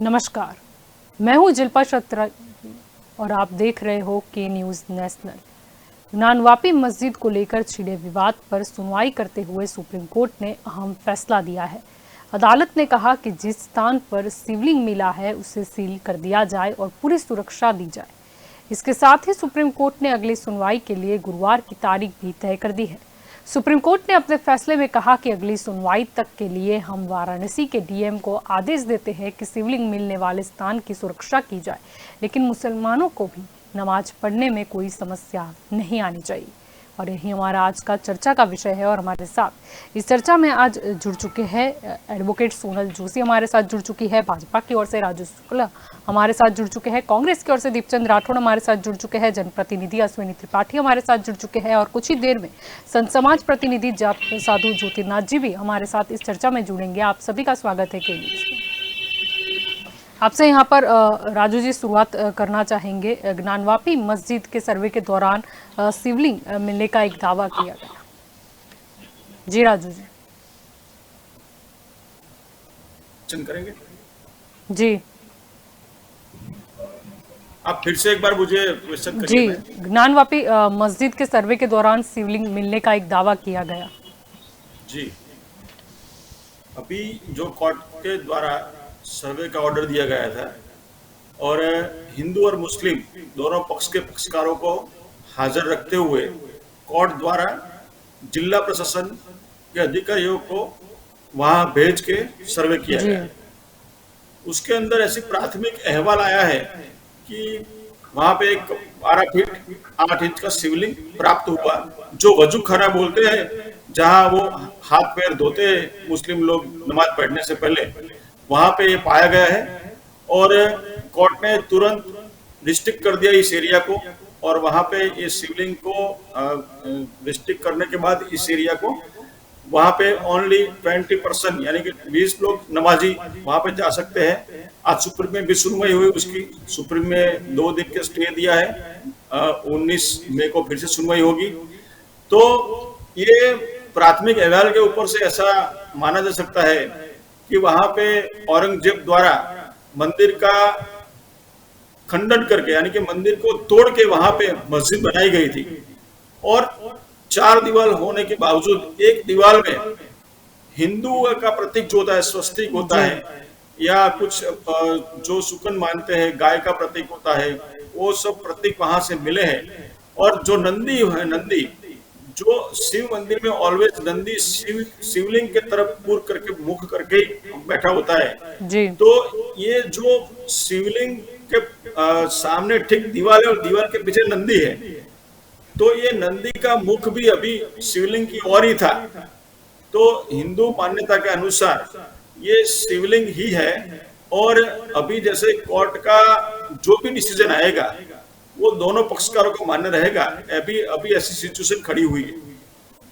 नमस्कार, मैं हूं जिल्पा शत्रा और आप देख रहे हो के न्यूज़ नेशनल। ज्ञानवापी मस्जिद को लेकर छिड़े विवाद पर सुनवाई करते हुए सुप्रीम कोर्ट ने अहम फैसला दिया है। अदालत ने कहा कि जिस स्थान पर शिवलिंग मिला है उसे सील कर दिया जाए और पूरी सुरक्षा दी जाए। इसके साथ ही सुप्रीम कोर्ट ने अगली सुनवाई के लिए गुरुवार की तारीख भी तय कर दी है। सुप्रीम कोर्ट ने अपने फैसले में कहा कि अगली सुनवाई तक के लिए हम वाराणसी के डीएम को आदेश देते हैं कि शिवलिंग मिलने वाले स्थान की सुरक्षा की जाए, लेकिन मुसलमानों को भी नमाज पढ़ने में कोई समस्या नहीं आनी चाहिए। और यही हमारा आज का चर्चा का विषय है। और हमारे साथ इस चर्चा में आज जुड़ चुके हैं एडवोकेट सोनल जोशी, हमारे साथ जुड़ चुकी है भाजपा की ओर से राजू शुक्ला, हमारे साथ जुड़ चुके हैं कांग्रेस की ओर से दीपचंद राठौड़, हमारे साथ जुड़ चुके हैं जनप्रतिनिधि अश्विनी त्रिपाठी, हमारे साथ जुड़ चुके हैं और कुछ ही देर में संत समाज प्रतिनिधि साधु ज्योतिर्नाथ जी भी हमारे साथ इस चर्चा में जुड़ेंगे। आप सभी का स्वागत है के लिए। आपसे यहाँ पर राजू जी शुरुआत करना चाहेंगे। ज्ञानवापी मस्जिद के सर्वे के दौरान शिवलिंग मिलने का एक दावा किया गया। जी राजू जी। करेंगे जी, आप फिर से एक बार मुझे क्वेश्चन जी। करिए। ज्ञानवापी मस्जिद के सर्वे के दौरान शिवलिंग मिलने का एक दावा किया गया। जी, अभी जो कोर्ट के द्वारा सर्वे का ऑर्डर दिया गया था और हिंदू और मुस्लिम दोनों पक्ष के पक्षकारों को हाजिर रखते हुए कोर्ट द्वारा जिला प्रशासन के अधिकारियों को वहां भेज के सर्वे किया गया। उसके अंदर ऐसी प्राथमिक अहवाल आया है कि वहां पे एक 12 फीट 8 इंच का शिवलिंग प्राप्त हुआ, जो वजू खाना बोलते हैं, जहां वो हाथ पैर धोते हैं मुस्लिम लोग नमाज पढ़ने से पहले, वहां पे ये पाया गया है। और कोर्ट ने तुरंत रिस्ट्रिक्ट कर दिया इस एरिया को, और वहां पे ये शिवलिंग को रिस्ट्रिक्ट करने के बाद इस एरिया को वहां पे ओनली 20% यानी कि 20 लोग नमाजी वहां पे जा सकते हैं। आज सुप्रीम में भी सुनवाई हुई उसकी। सुप्रीम में 2 दिन के स्टे दिया है, 19 मई को फिर से सुनवाई होगी। तो ये प्राथमिक अहवाल के ऊपर से ऐसा माना जा सकता है कि वहां पे औरंगजेब द्वारा मंदिर का खंडन करके, यानी कि मंदिर को तोड़ के वहां पे मस्जिद बनाई गई थी। और 4 दीवार होने के बावजूद एक दीवार में हिंदू का प्रतीक जो होता है, स्वस्तिक होता है, या कुछ जो सुकन मानते हैं गाय का प्रतीक होता है, वो सब प्रतीक वहां से मिले हैं। और जो नंदी है, नंदी जो शिव मंदिर में ऑलवेज नंदी शिवलिंग के तरफ पूर्व करके मुख करके बैठा होता है जी। तो ये जो शिवलिंग के सामने ठीक दीवार है और दीवार के पीछे नंदी है, तो ये नंदी का मुख भी अभी शिवलिंग की ओर ही था। तो हिंदू मान्यता के अनुसार ये शिवलिंग ही है। और अभी जैसे कोर्ट का जो भी डिसीजन आएगा वो दोनों पक्षकारों को मान्य रहेगा। अभी अभी ऐसी सिचुएशन खड़ी हुई है।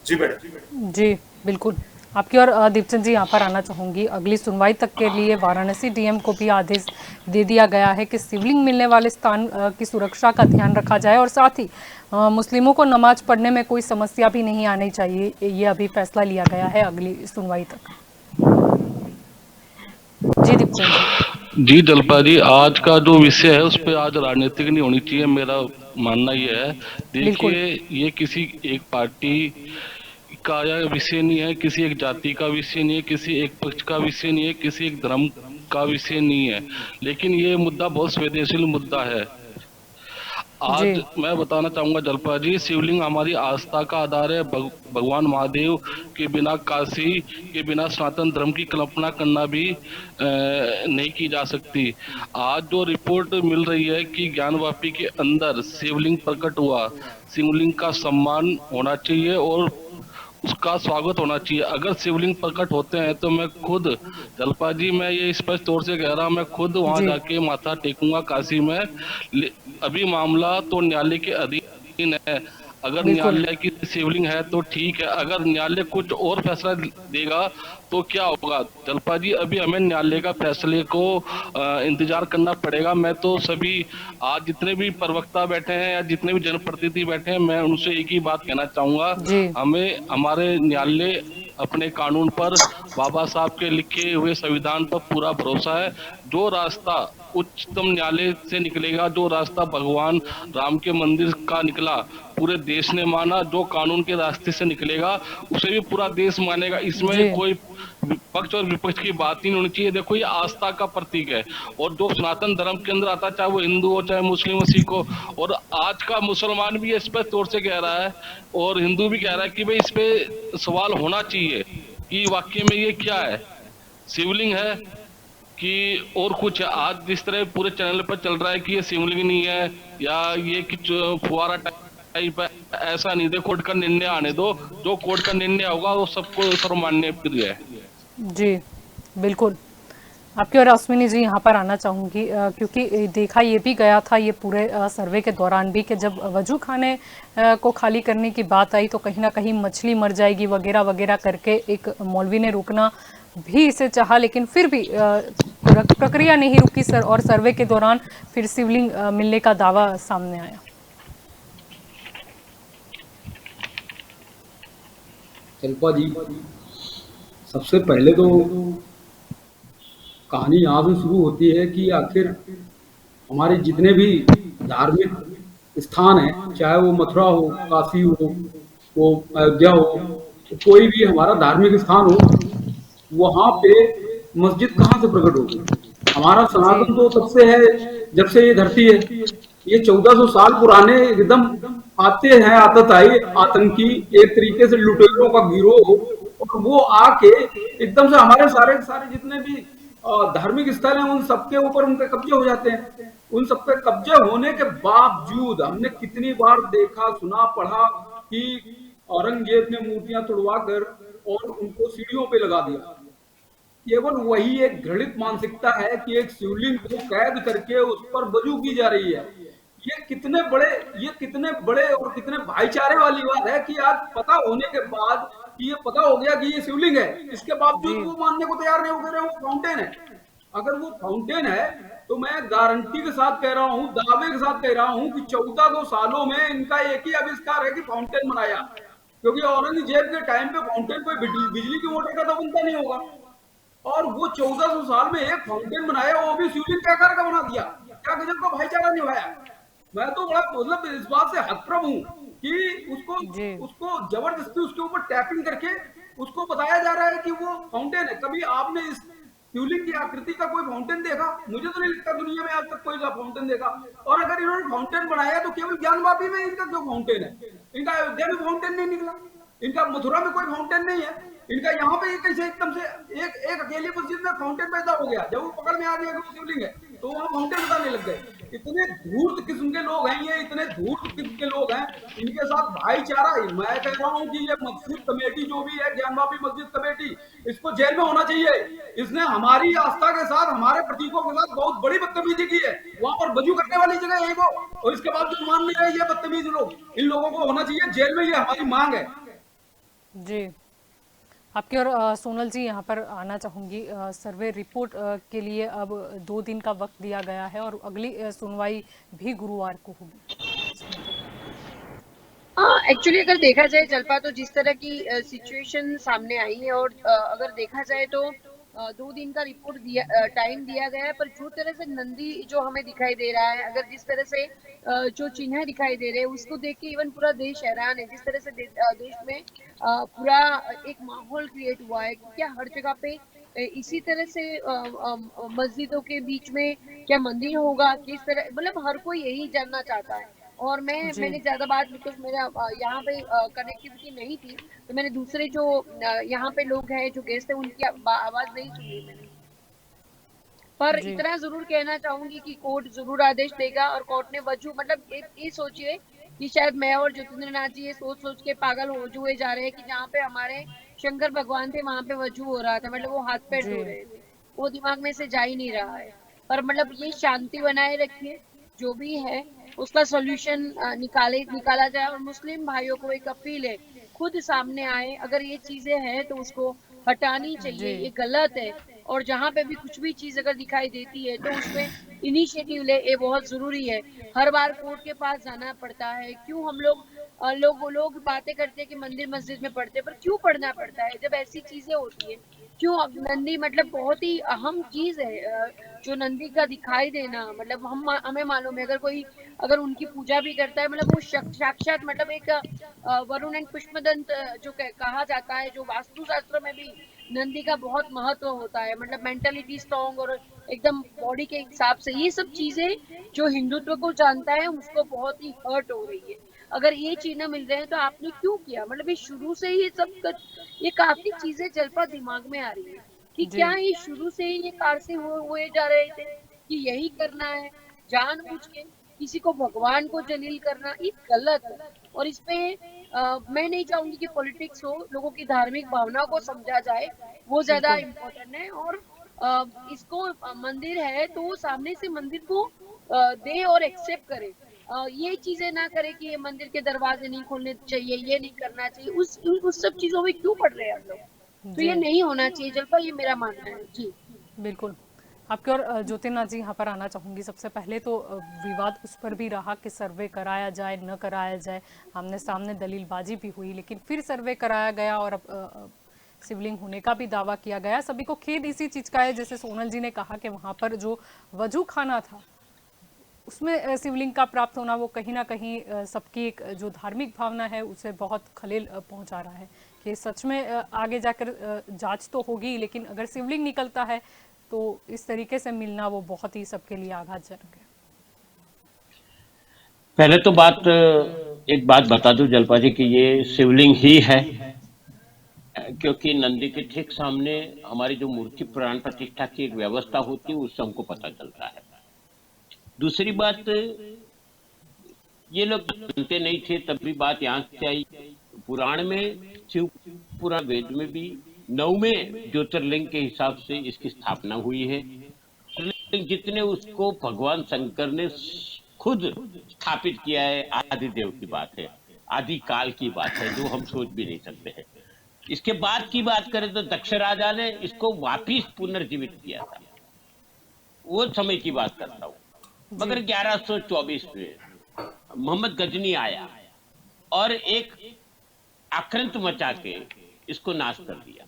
जी मैडम। जी बिल्कुल। आपकी और दीपचंद जी यहाँ पर आना चाहूंगी। अगली सुनवाई तक के लिए वाराणसी डीएम को भी आदेश दे दिया गया है कि शिवलिंग मिलने वाले स्थान की सुरक्षा का ध्यान रखा जाए और साथ ही मुस्लिमों को नमाज पढ़ने में कोई समस्या भी नहीं आनी चाहिए। ये अभी फैसला लिया गया है अगली सुनवाई तक। जी दीपचंद जी जल्पा जी, आज का जो विषय है उस पर आज राजनीतिक नहीं होनी चाहिए, मेरा मानना ये है। देखिए, ये किसी एक पार्टी का विषय नहीं है, किसी एक जाति का विषय नहीं है, किसी एक पक्ष का विषय नहीं है, किसी एक धर्म का विषय नहीं है, लेकिन ये मुद्दा बहुत संवेदनशील मुद्दा है। आज मैं बताना चाहूंगा जल्पा जी, शिवलिंग हमारी आस्था का आधार है। भगवान महादेव के बिना, काशी के बिना सनातन धर्म की कल्पना करना भी नहीं की जा सकती। आज जो रिपोर्ट मिल रही है कि ज्ञानवापी के अंदर शिवलिंग प्रकट हुआ, शिवलिंग का सम्मान होना चाहिए और उसका स्वागत होना चाहिए। अगर शिवलिंग प्रकट होते हैं तो मैं खुद जल्पा जी, मैं ये स्पष्ट तौर से कह रहा हूं, मैं खुद वहां जाके माथा टेकूंगा काशी में। अभी मामला तो न्यायालय के अधीन है। अगर न्यायालय की शिवलिंग है तो ठीक है, अगर न्यायालय कुछ और फैसला देगा तो क्या होगा जल्पा जी? अभी हमें न्यायालय का फैसले को इंतजार करना पड़ेगा। मैं तो सभी आज जितने भी प्रवक्ता बैठे हैं या जितने भी जनप्रतिनिधि बैठे हैं, मैं उनसे एक ही बात कहना चाहूंगा, हमें हमारे न्यायालय अपने कानून पर, बाबा साहब के लिखे हुए संविधान पर पूरा भरोसा है। जो रास्ता उच्चतम न्यायालय से निकलेगा, जो रास्ता भगवान राम के मंदिर का निकला, पूरे देश ने माना। जो कानून के रास्ते से निकलेगा उसे भी पूरा देश मानेगा। इसमें जी कोई पक्ष और विपक्ष की बात ही नहीं होनी चाहिए। देखो, ये आस्था का प्रतीक है, और जो सनातन धर्म के अंदर आता है, चाहे वो हिंदू हो, चाहे मुस्लिम हो, सिख हो, और आज का मुसलमान भी इस पर तौर से कह रहा है, और हिंदू भी कह रहा है कि भाई इस पे सवाल होना चाहिए कि वाकई में ये क्या है, शिवलिंग है कि और कुछ है। आज जिस तरह पूरे चैनल पर चल रहा है कि ये शिवलिंग नहीं है, या ये कुछ फुहारा टाइप है, ऐसा नहीं। दे कोर्ट का निर्णय आने दो, जो कोर्ट का निर्णय होगा वो सबको सर्वमान्य प्रिय है। जी बिल्कुल। आपकी और अश्विनी जी यहाँ पर आना चाहूँगी, क्योंकि देखा ये भी गया था ये पूरे सर्वे के दौरान भी कि जब वजू खाने को खाली करने की बात आई तो कहीं ना कहीं मछली मर जाएगी वगैरह वगैरह करके एक मौलवी ने रोकना भी इसे चाहा, लेकिन फिर भी प्रक्रिया नहीं रुकी सर, और सर्वे के दौरान फिर शिवलिंग मिलने का दावा सामने आया। शिल्पा जी, सबसे पहले तो कहानी यहाँ से शुरू होती है कि आखिर हमारे जितने भी धार्मिक स्थान हैं, चाहे वो मथुरा हो, काशी हो, वो अयोध्या हो, तो कोई भी हमारा धार्मिक स्थान हो, वहाँ पे मस्जिद कहाँ से प्रकट होगी? हमारा सनातन तो तब से है जब से ये धरती है। ये 1400 साल पुराने एकदम आते हैं आतताई आतंकी, एक तरीके से लुटेरों का गिरोह, और वो आके एकदम से हमारे सारे सारे जितने भी धार्मिक स्थल हैं उन सबके ऊपर उनके कब्जे हो जाते हैं। उन सब पे कब्जे होने के बावजूद हमने कितनी बार देखा, सुना, पढ़ा कि औरंगजेब ने मूर्तियां तोड़वा कर और उनको सीढ़ियों पे लगा दिया। केवल वही एक घृणित मानसिकता है कि एक शिवलिंग को कैद करके उस पर वजू की जा रही है। ये कितने बड़े और कितने भाईचारे वाली बात है कि आज पता होने के बाद कि ये पता हो गया कि ये शिवलिंग है, इसके बावजूद वो मानने को तैयार नहीं हो रहे वो फाउंटेन है। अगर वो फाउंटेन है तो मैं गारंटी के साथ कह रहा हूँ, दावे के साथ कह रहा हूँ कि 1400 सालों में इनका एक ही आविष्कार है कि फाउंटेन बनाया, क्योंकि औरंगजेब के टाइम पे फाउंटेन कोई बिजली की मोटर का तो बनता नहीं होगा। और वो 1400 साल में एक फाउंटेन बनाया, वो भी शिवलिंग के आकार का बना दिया। क्या गजब का भाईचारा निभाया। मैं तो बड़ा मतलब इस बात से हतप्रभ हूँ कि उसको जबरदस्ती उसके ऊपर टैपिंग करके उसको बताया जा रहा है कि वो फाउंटेन है। कभी आपने इस शिवलिंग की आकृति का कोई फाउंटेन देखा? मुझे तो नहीं लगता दुनिया में आज तक कोई फाउंटेन देखा। और अगर इन्होंने फाउंटेन बनाया तो केवल ज्ञानवापी में इनका क्यों फाउंटेन है? इनका अयोध्या में फाउंटेन नहीं निकला, इनका मथुरा में कोई फाउंटेन नहीं है, इनका यहाँ पे कैसे एकदम से एक अकेली मस्जिद में फाउंटेन पैदा हो गया? जब वो पकड़ में आ गया कि वो शिवलिंग है तो वहां फाउंटेन बताने लग गए। इतने धूर्त किस्म के लोग हैं ये, इतने धूर्त किस्म के लोग हैं, इनके साथ भाईचारा। मैं कह रहा हूँ कि ये मस्जिद कमेटी जो भी है, ज्ञानवापी मस्जिद कमेटी, इसको जेल में होना चाहिए। इसने हमारी आस्था के साथ, हमारे प्रतीकों के साथ बहुत बड़ी बदतमीजी की है। वहां पर वजू करने वाली जगह है वो, और इसके बाद जो मान नहीं रहे ये बदतमीज लोग, इन लोगों को होना चाहिए जेल में। ये हमारी मांग है। जी, आपकी और सोनल जी यहाँ पर आना चाहूँगी। सर्वे रिपोर्ट के लिए अब 2 दिन का वक्त दिया गया है और अगली सुनवाई भी गुरुवार को होगी। एक्चुअली अगर देखा जाए जल्पा, तो जिस तरह की सिचुएशन सामने आई है, और अगर देखा जाए तो 2 दिन का रिपोर्ट टाइम दिया गया है, पर जो तरह से नंदी जो हमें दिखाई दे रहा है, अगर जिस तरह से जो चिन्ह दिखाई दे रहे हैं उसको देख के इवन पूरा देश हैरान है। जिस तरह से देश में पूरा एक माहौल क्रिएट हुआ है कि क्या हर जगह पे इसी तरह से मस्जिदों के बीच में क्या मंदिर होगा, किस तरह, मतलब हर कोई यही जानना चाहता है। और मैंने ज्यादा बात, बिकॉज मेरा यहाँ पे कनेक्टिविटी नहीं थी, तो मैंने दूसरे जो यहाँ पे लोग हैं जो गेस्ट है उनकी आवाज नहीं सुनी मैंने। पर इतना जरूर कहना चाहूंगी कि कोर्ट जरूर आदेश देगा, और कोर्ट ने वजू, मतलब ये सोचिए कि शायद मैं और ज्योतिन्द्र नाथ जी ये सोच के पागल हुए जा रहे हैं कि जहाँ पे हमारे शंकर भगवान थे वहां पे वजू हो रहा था, मतलब वो हाथ पैर धो रहे थे, वो दिमाग में से जा ही नहीं रहा है। पर मतलब ये शांति बनाए रखिए, जो भी है उसका सोल्यूशन निकाला जाए। और मुस्लिम भाइयों को एक अपील है, खुद सामने आए, अगर ये चीजें हैं तो उसको हटानी चाहिए, ये गलत है। और जहाँ पे भी कुछ भी चीज अगर दिखाई देती है तो उसमें इनिशिएटिव ले, ये बहुत जरूरी है। हर बार कोर्ट के पास जाना पड़ता है, क्यों हम लोग लोग बातें करते हैं कि मंदिर मस्जिद में पढ़ते हैं, पर क्यों पढ़ना पड़ता है जब ऐसी चीजें होती है? क्यों? अब नंदी मतलब बहुत ही अहम चीज है, जो नंदी का दिखाई देना, मतलब हमें मालूम है, अगर उनकी पूजा भी करता है, मतलब वो साक्षात मतलब एक वरुण एंड पुष्पदंत, जो कहा जाता है, जो वास्तु शास्त्र में भी नंदी का बहुत महत्व होता है, मतलब मेंटलिटी स्ट्रॉन्ग और एकदम बॉडी के हिसाब से, ये सब चीजें जो हिंदुत्व को जानता है उसको बहुत ही हर्ट हो रही है। अगर ये चिन्ह मिल रहे हैं तो आपने क्यों किया? मतलब ये शुरू से ही ये काफी चीजें जलपा दिमाग में आ रही है कि जी। क्या ये शुरू से ही ये कारसे हुए जा रहे थे कि यही करना है, जानबूझ के किसी को भगवान को जलील करना, ये गलत है। और इसपे मैं नहीं चाहूंगी कि पॉलिटिक्स हो, लोगों की धार्मिक भावना को समझा जाए, वो ज्यादा बिल्कुल। इम्पोर्टेंट है। और इसको मंदिर है तो वो सामने से मंदिर को दे और एक्सेप्ट करे, ये चीजें ना करे कि ये मंदिर के दरवाजे नहीं खोलने चाहिए, ये नहीं करना चाहिए, उस सब चीजों में क्यों पड़ रहे हैं हम लोग? तो जी। ये नहीं होना चाहिए जलपा, ये मेरा मानना है जी। बिल्कुल। आपकी और ज्योतिर्नाथ जी यहाँ पर आना चाहूँगी। सबसे पहले तो विवाद उस पर भी रहा कि सर्वे कराया जाए न कराया जाए, आमने सामने दलीलबाजी भी हुई, लेकिन फिर सर्वे कराया गया और अब शिवलिंग होने का भी दावा किया गया। सभी को खेद इसी चीज़ का है, जैसे सोनल जी ने कहा कि वहाँ पर जो वजू खाना था उसमें शिवलिंग का प्राप्त होना, वो कहीं ना कहीं सबकी एक जो धार्मिक भावना है उसे बहुत खलेल पहुंचा रहा है कि सच में आगे जाकर जांच तो होगी, लेकिन अगर शिवलिंग निकलता है तो इस तरीके से मिलना वो बहुत ही सबके लिए आघातजनक है। पहले तो एक बात बता दूं जलपा जी कि ये शिवलिंग ही है, क्योंकि नंदी के ठीक सामने हमारी जो मूर्ति प्राण प्रतिष्ठा की एक व्यवस्था होती है उससे हमको पता चलता है। दूसरी बात, ये लोग जानते नहीं थे तब भी बात यहाँ से आई। पुराण में, शिव पुराण वेद में भी 9वें ज्योतिर्लिंग के हिसाब से इसकी स्थापना हुई है। जितने उसको भगवान शंकर ने खुद स्थापित किया है, आदिदेव की बात है, आदि काल की बात है, जो हम सोच भी नहीं सकते हैं। इसके बाद की बात करें तो दक्ष राजा ने इसको वापिस पुनर्जीवित किया था, वो समय की बात करता हूँ। मगर 1124 में मोहम्मद गजनी आया और एक आक्रांत मचा के इसको नाश कर दिया।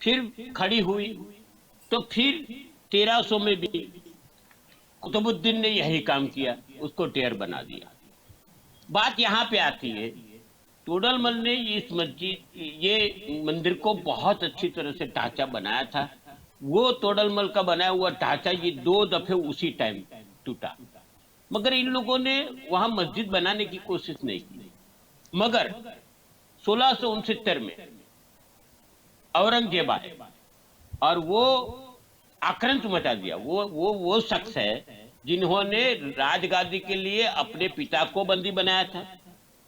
फिर खड़ी हुई तो फिर 1300 में भी कुतुबुद्दीन ने यही काम किया, उसको ढेर बना दिया। बात यहाँ पे आती है, तोडरमल ने ये मंदिर को बहुत अच्छी तरह से ढांचा बनाया था। वो तोडरमल का बनाया हुआ ढांचा ये 2 दफे उसी टाइम टूटा, मगर इन लोगों ने वहां मस्जिद बनाने की कोशिश नहीं की। मगर 1669 में औरंगजेब आए और वो आक्रांत मचा दिया। वो शख्स है जिन्होंने राजगादी के लिए अपने पिता को बंदी बनाया था।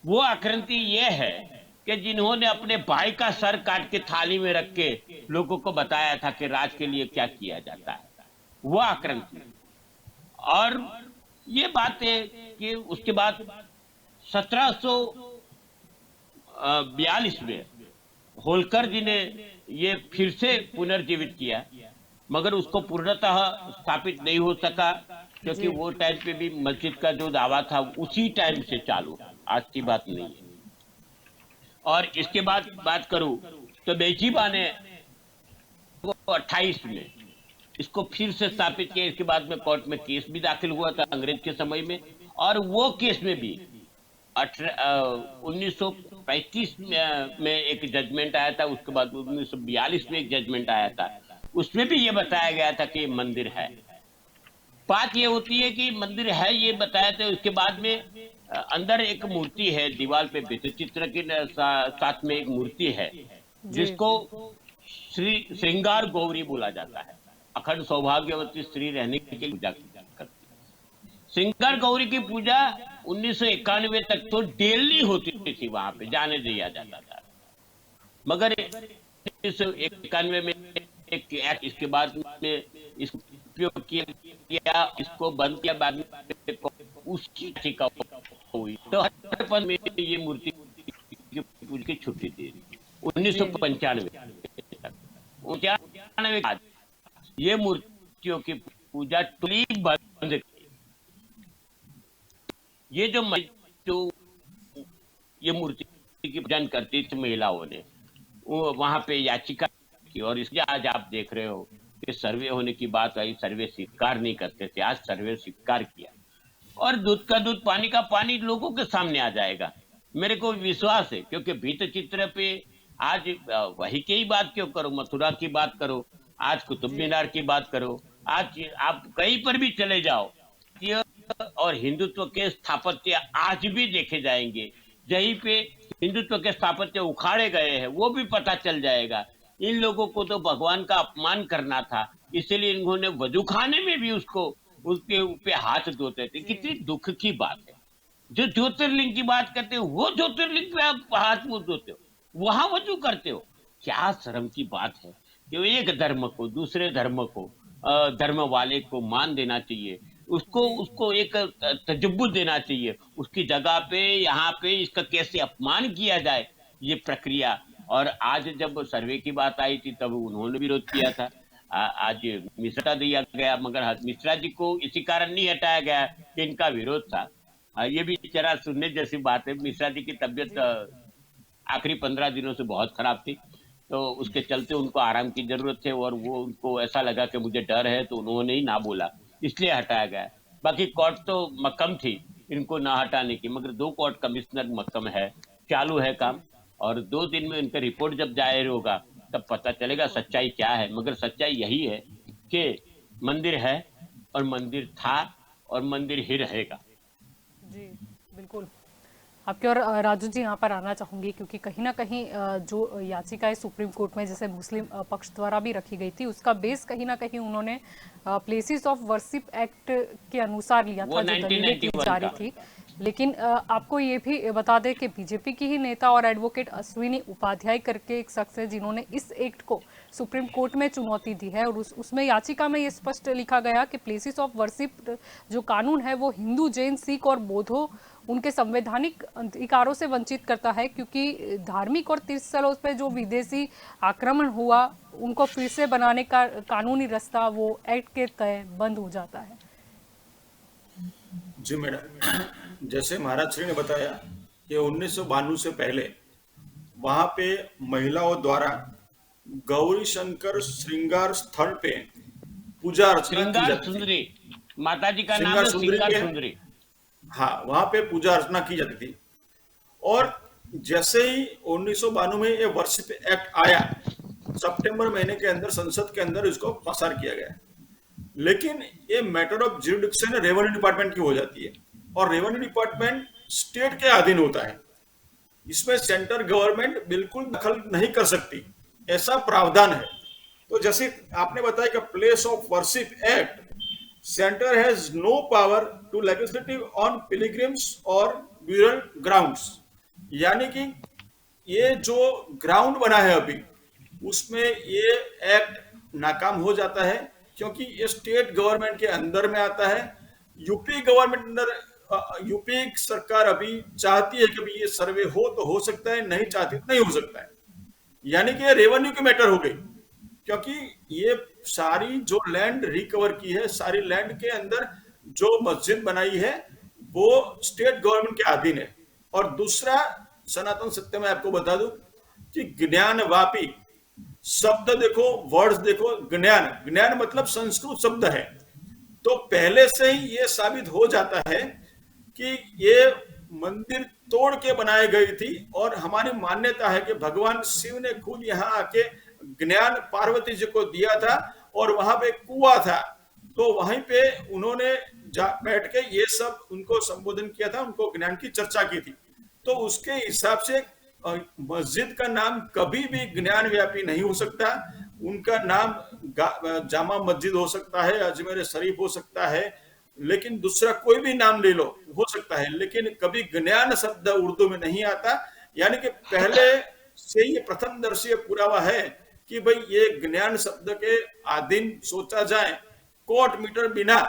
वो आक्रांति ये है कि जिन्होंने अपने भाई का सर काट के थाली में रख के लोगों को बताया था कि राज के लिए क्या किया जाता है, वो आक्रांति। और ये बात है कि उसके बाद 1742 में होलकर जी ने ये फिर से पुनर्जीवित किया, मगर उसको पूर्णतः स्थापित नहीं हो सका, क्योंकि वो टाइम पे भी मस्जिद का जो दावा था उसी टाइम से चालू, आज की बात नहीं है। और इसके बाद बात करूं तो बेजीबा ने 28 में इसको फिर से स्थापित किया। इसके बाद में कोर्ट में केस भी दाखिल हुआ था अंग्रेज के समय में, और वो केस में भी 1935 में एक जजमेंट आया था। उसके बाद 1942 में एक जजमेंट आया था, उसमें भी ये बताया गया था कि मंदिर है। बात ये होती है कि मंदिर है ये बताया था, उसके बाद में अंदर एक मूर्ति है दीवार पे चित्र के साथ में एक मूर्ति है जिसको श्रृंगार गौरी बोला जाता है। अखंड सौभाग्यवती स्त्री रहने के लिए पूजा करती है। श्रृंगार गौरी की पूजा 1991 तक तो डेली होती थी, वहां पे जाने दिया जाता था। मगर 1991 में एक एक्ट, इसके बाद में इसको उपयोग किया, इसको बंद किया, बाद में उसकी टीका हुई तो हर पल में ये मूर्ति की पूजा की छुट्टी दी 1995 तक। ये मूर्तियों की पूजा टोटली बंद। ये जो ये मूर्ति की पूजन करती थी महिलाओं ने, वहां पे याचिका की, और इसलिए आज आप देख रहे हो कि सर्वे होने की बात आई, सर्वे स्वीकार नहीं करते थे, आज सर्वे स्वीकार किया। और दूध का दूध पानी का पानी लोगों के सामने आ जाएगा, मेरे को विश्वास है। क्योंकि भीत चित्र पे आज वही की ही बात क्यों करो, मथुरा की बात करो, आज कुतुब मीनार की बात करो, आज आप कहीं पर भी चले जाओ, ये और हिंदुत्व के स्थापत्य आज भी देखे जाएंगे। जहीं पे हिंदुत्व के स्थापत्य उखाड़े गए हैं वो भी पता चल जाएगा। इन लोगों को तो भगवान का अपमान करना था, इसलिए इन्होंने वजू खाने में भी उसके ऊपर हाथ धोते थे। कितनी दुख की बात है। जो ज्योतिर्लिंग की बात करते हो वो ज्योतिर्लिंग पे आप हाथ मुंह धोते हो, वहां वजू करते हो। क्या शर्म की बात है कि एक धर्म को दूसरे धर्म को धर्म वाले को मान देना चाहिए, उसको एक तजब्बुत देना चाहिए। उसकी जगह पे यहाँ पे इसका कैसे अपमान किया जाए, ये प्रक्रिया। और आज जब सर्वे की बात आई थी तब उन्होंने विरोध किया था, आज मिश्रा दिया गया, मगर मिश्रा जी को इसी कारण नहीं हटाया गया कि इनका विरोध था। ये भी जरा सुनने जैसी बात है। मिश्रा जी की तबीयत आखिरी 15 दिनों से बहुत खराब थी, तो उसके चलते उनको आराम की जरूरत है, और वो उनको ऐसा लगा कि मुझे डर है, तो उन्होंने ही ना बोला, इसलिए हटाया गया। बाकी कोर्ट तो मक्कम थी इनको ना हटाने की, मगर 2 कोर्ट कमिश्नर मक्कम है, चालू है काम, और 2 दिन में उनका रिपोर्ट जब जाहिर होगा तब पता चलेगा सच्चाई क्या है। मगर सच्चाई यही है कि मंदिर है और मंदिर था और मंदिर ही रहेगा। जी बिल्कुल, आपके और राजू जी यहाँ पर आना चाहूंगी, क्योंकि कहीं ना कहीं जो याचिकाएं सुप्रीम कोर्ट में जैसे मुस्लिम पक्ष द्वारा भी रखी गई थी, उसका बेस कहीं ना कहीं उन्होंने प्लेसेस ऑफ वर्शिप एक्ट के अनुसार लिया था, जो दलीलें की जा रही थी। लेकिन आपको ये भी बता दें कि बीजेपी की ही नेता और एडवोकेट अश्विनी उपाध्याय करके एक शख्स है जिन्होंने इस एक्ट को सुप्रीम कोर्ट में चुनौती दी है, और उसमें याचिका में ये स्पष्ट लिखा गया कि प्लेसेस ऑफ वर्शिप जो कानून है वो हिंदू, जैन, सिख और बौद्धों उनके संवैधानिक अधिकारों से वंचित करता है, क्योंकि धार्मिक और तीर्थ स्थलों पर जो विदेशी आक्रमण हुआ उनको फिर से बनाने का कानूनी रास्ता वो एक्ट के तहत बंद हो जाता है। जी मैडम, जैसे महाराज श्री ने बताया कि 1992 से पहले वहां पे महिलाओं द्वारा गौरी शंकर श्रृंगार स्थल पे पूजा अर्चना की जाती सुंदरी माता जी का नाम श्रृंगार है, सुंदरी श्रृंगार के, सुंदरी। हाँ, वहां पे पूजा अर्चना की जाती थी। और जैसे ही 1992 में ये वर्शिप एक्ट आया, सितंबर महीने के अंदर संसद के अंदर इसको पासार किया गया, लेकिन ये matter of jurisdiction revenue department की हो जाती है, और रेवेन्यू डिपार्टमेंट स्टेट के अधीन होता है। इसमें सेंट्रल गवर्नमेंट बिल्कुल दखल नहीं कर सकती, ऐसा प्रावधान है। तो जैसे आपने बताया कि place of worship act, centre has no power to legislative on pilgrims और ब्यूरल ग्राउंड्स, यानी कि ये जो ग्राउंड बना है अभी उसमें ये एक्ट नाकाम हो जाता है, क्योंकि ये स्टेट गवर्नमेंट के अंदर में आता है। यूपी गवर्नमेंट अंदर, यूपी सरकार अभी चाहती है कि ये सर्वे हो तो हो सकता है, नहीं चाहती तो नहीं हो सकता है, यानी कि रेवेन्यू की मैटर हो गई। क्योंकि ये सारी जो लैंड रिकवर की है, सारी लैंड के अंदर जो मस्जिद बनाई है वो स्टेट गवर्नमेंट के अधीन है। और दूसरा सनातन सत्य में आपको बता दूं कि ज्ञानवापी शब्द देखो, वर्ड्स देखो, ज्ञान, ज्ञान मतलब संस्कृत शब्द है, तो पहले से ही ये साबित हो जाता है कि ये मंदिर तोड़ के बनाई गई थी। और हमारी मान्यता है कि भगवान शिव ने खुद यहाँ आके ज्ञान पार्वती जी को दिया था, और वहां पे कुआं था, तो वहीं पे उन्होंने बैठ के ये सब उनको संबोधन किया था, उनको ज्ञान की चर्चा की थी। तो उसके हिसाब से मस्जिद का नाम कभी भी ज्ञान व्यापी नहीं हो सकता। उनका नाम जामा मस्जिद हो सकता है, अजमेर शरीफ हो सकता है, लेकिन दूसरा कोई भी नाम ले लो हो सकता है, लेकिन कभी ज्ञान शब्द उर्दू में नहीं आता। यानी कि पहले से ये प्रथम दर्शीय पुरावा है कि भाई ये ज्ञान शब्द के अधीन सोचा जाए, कोट मीटर बिना,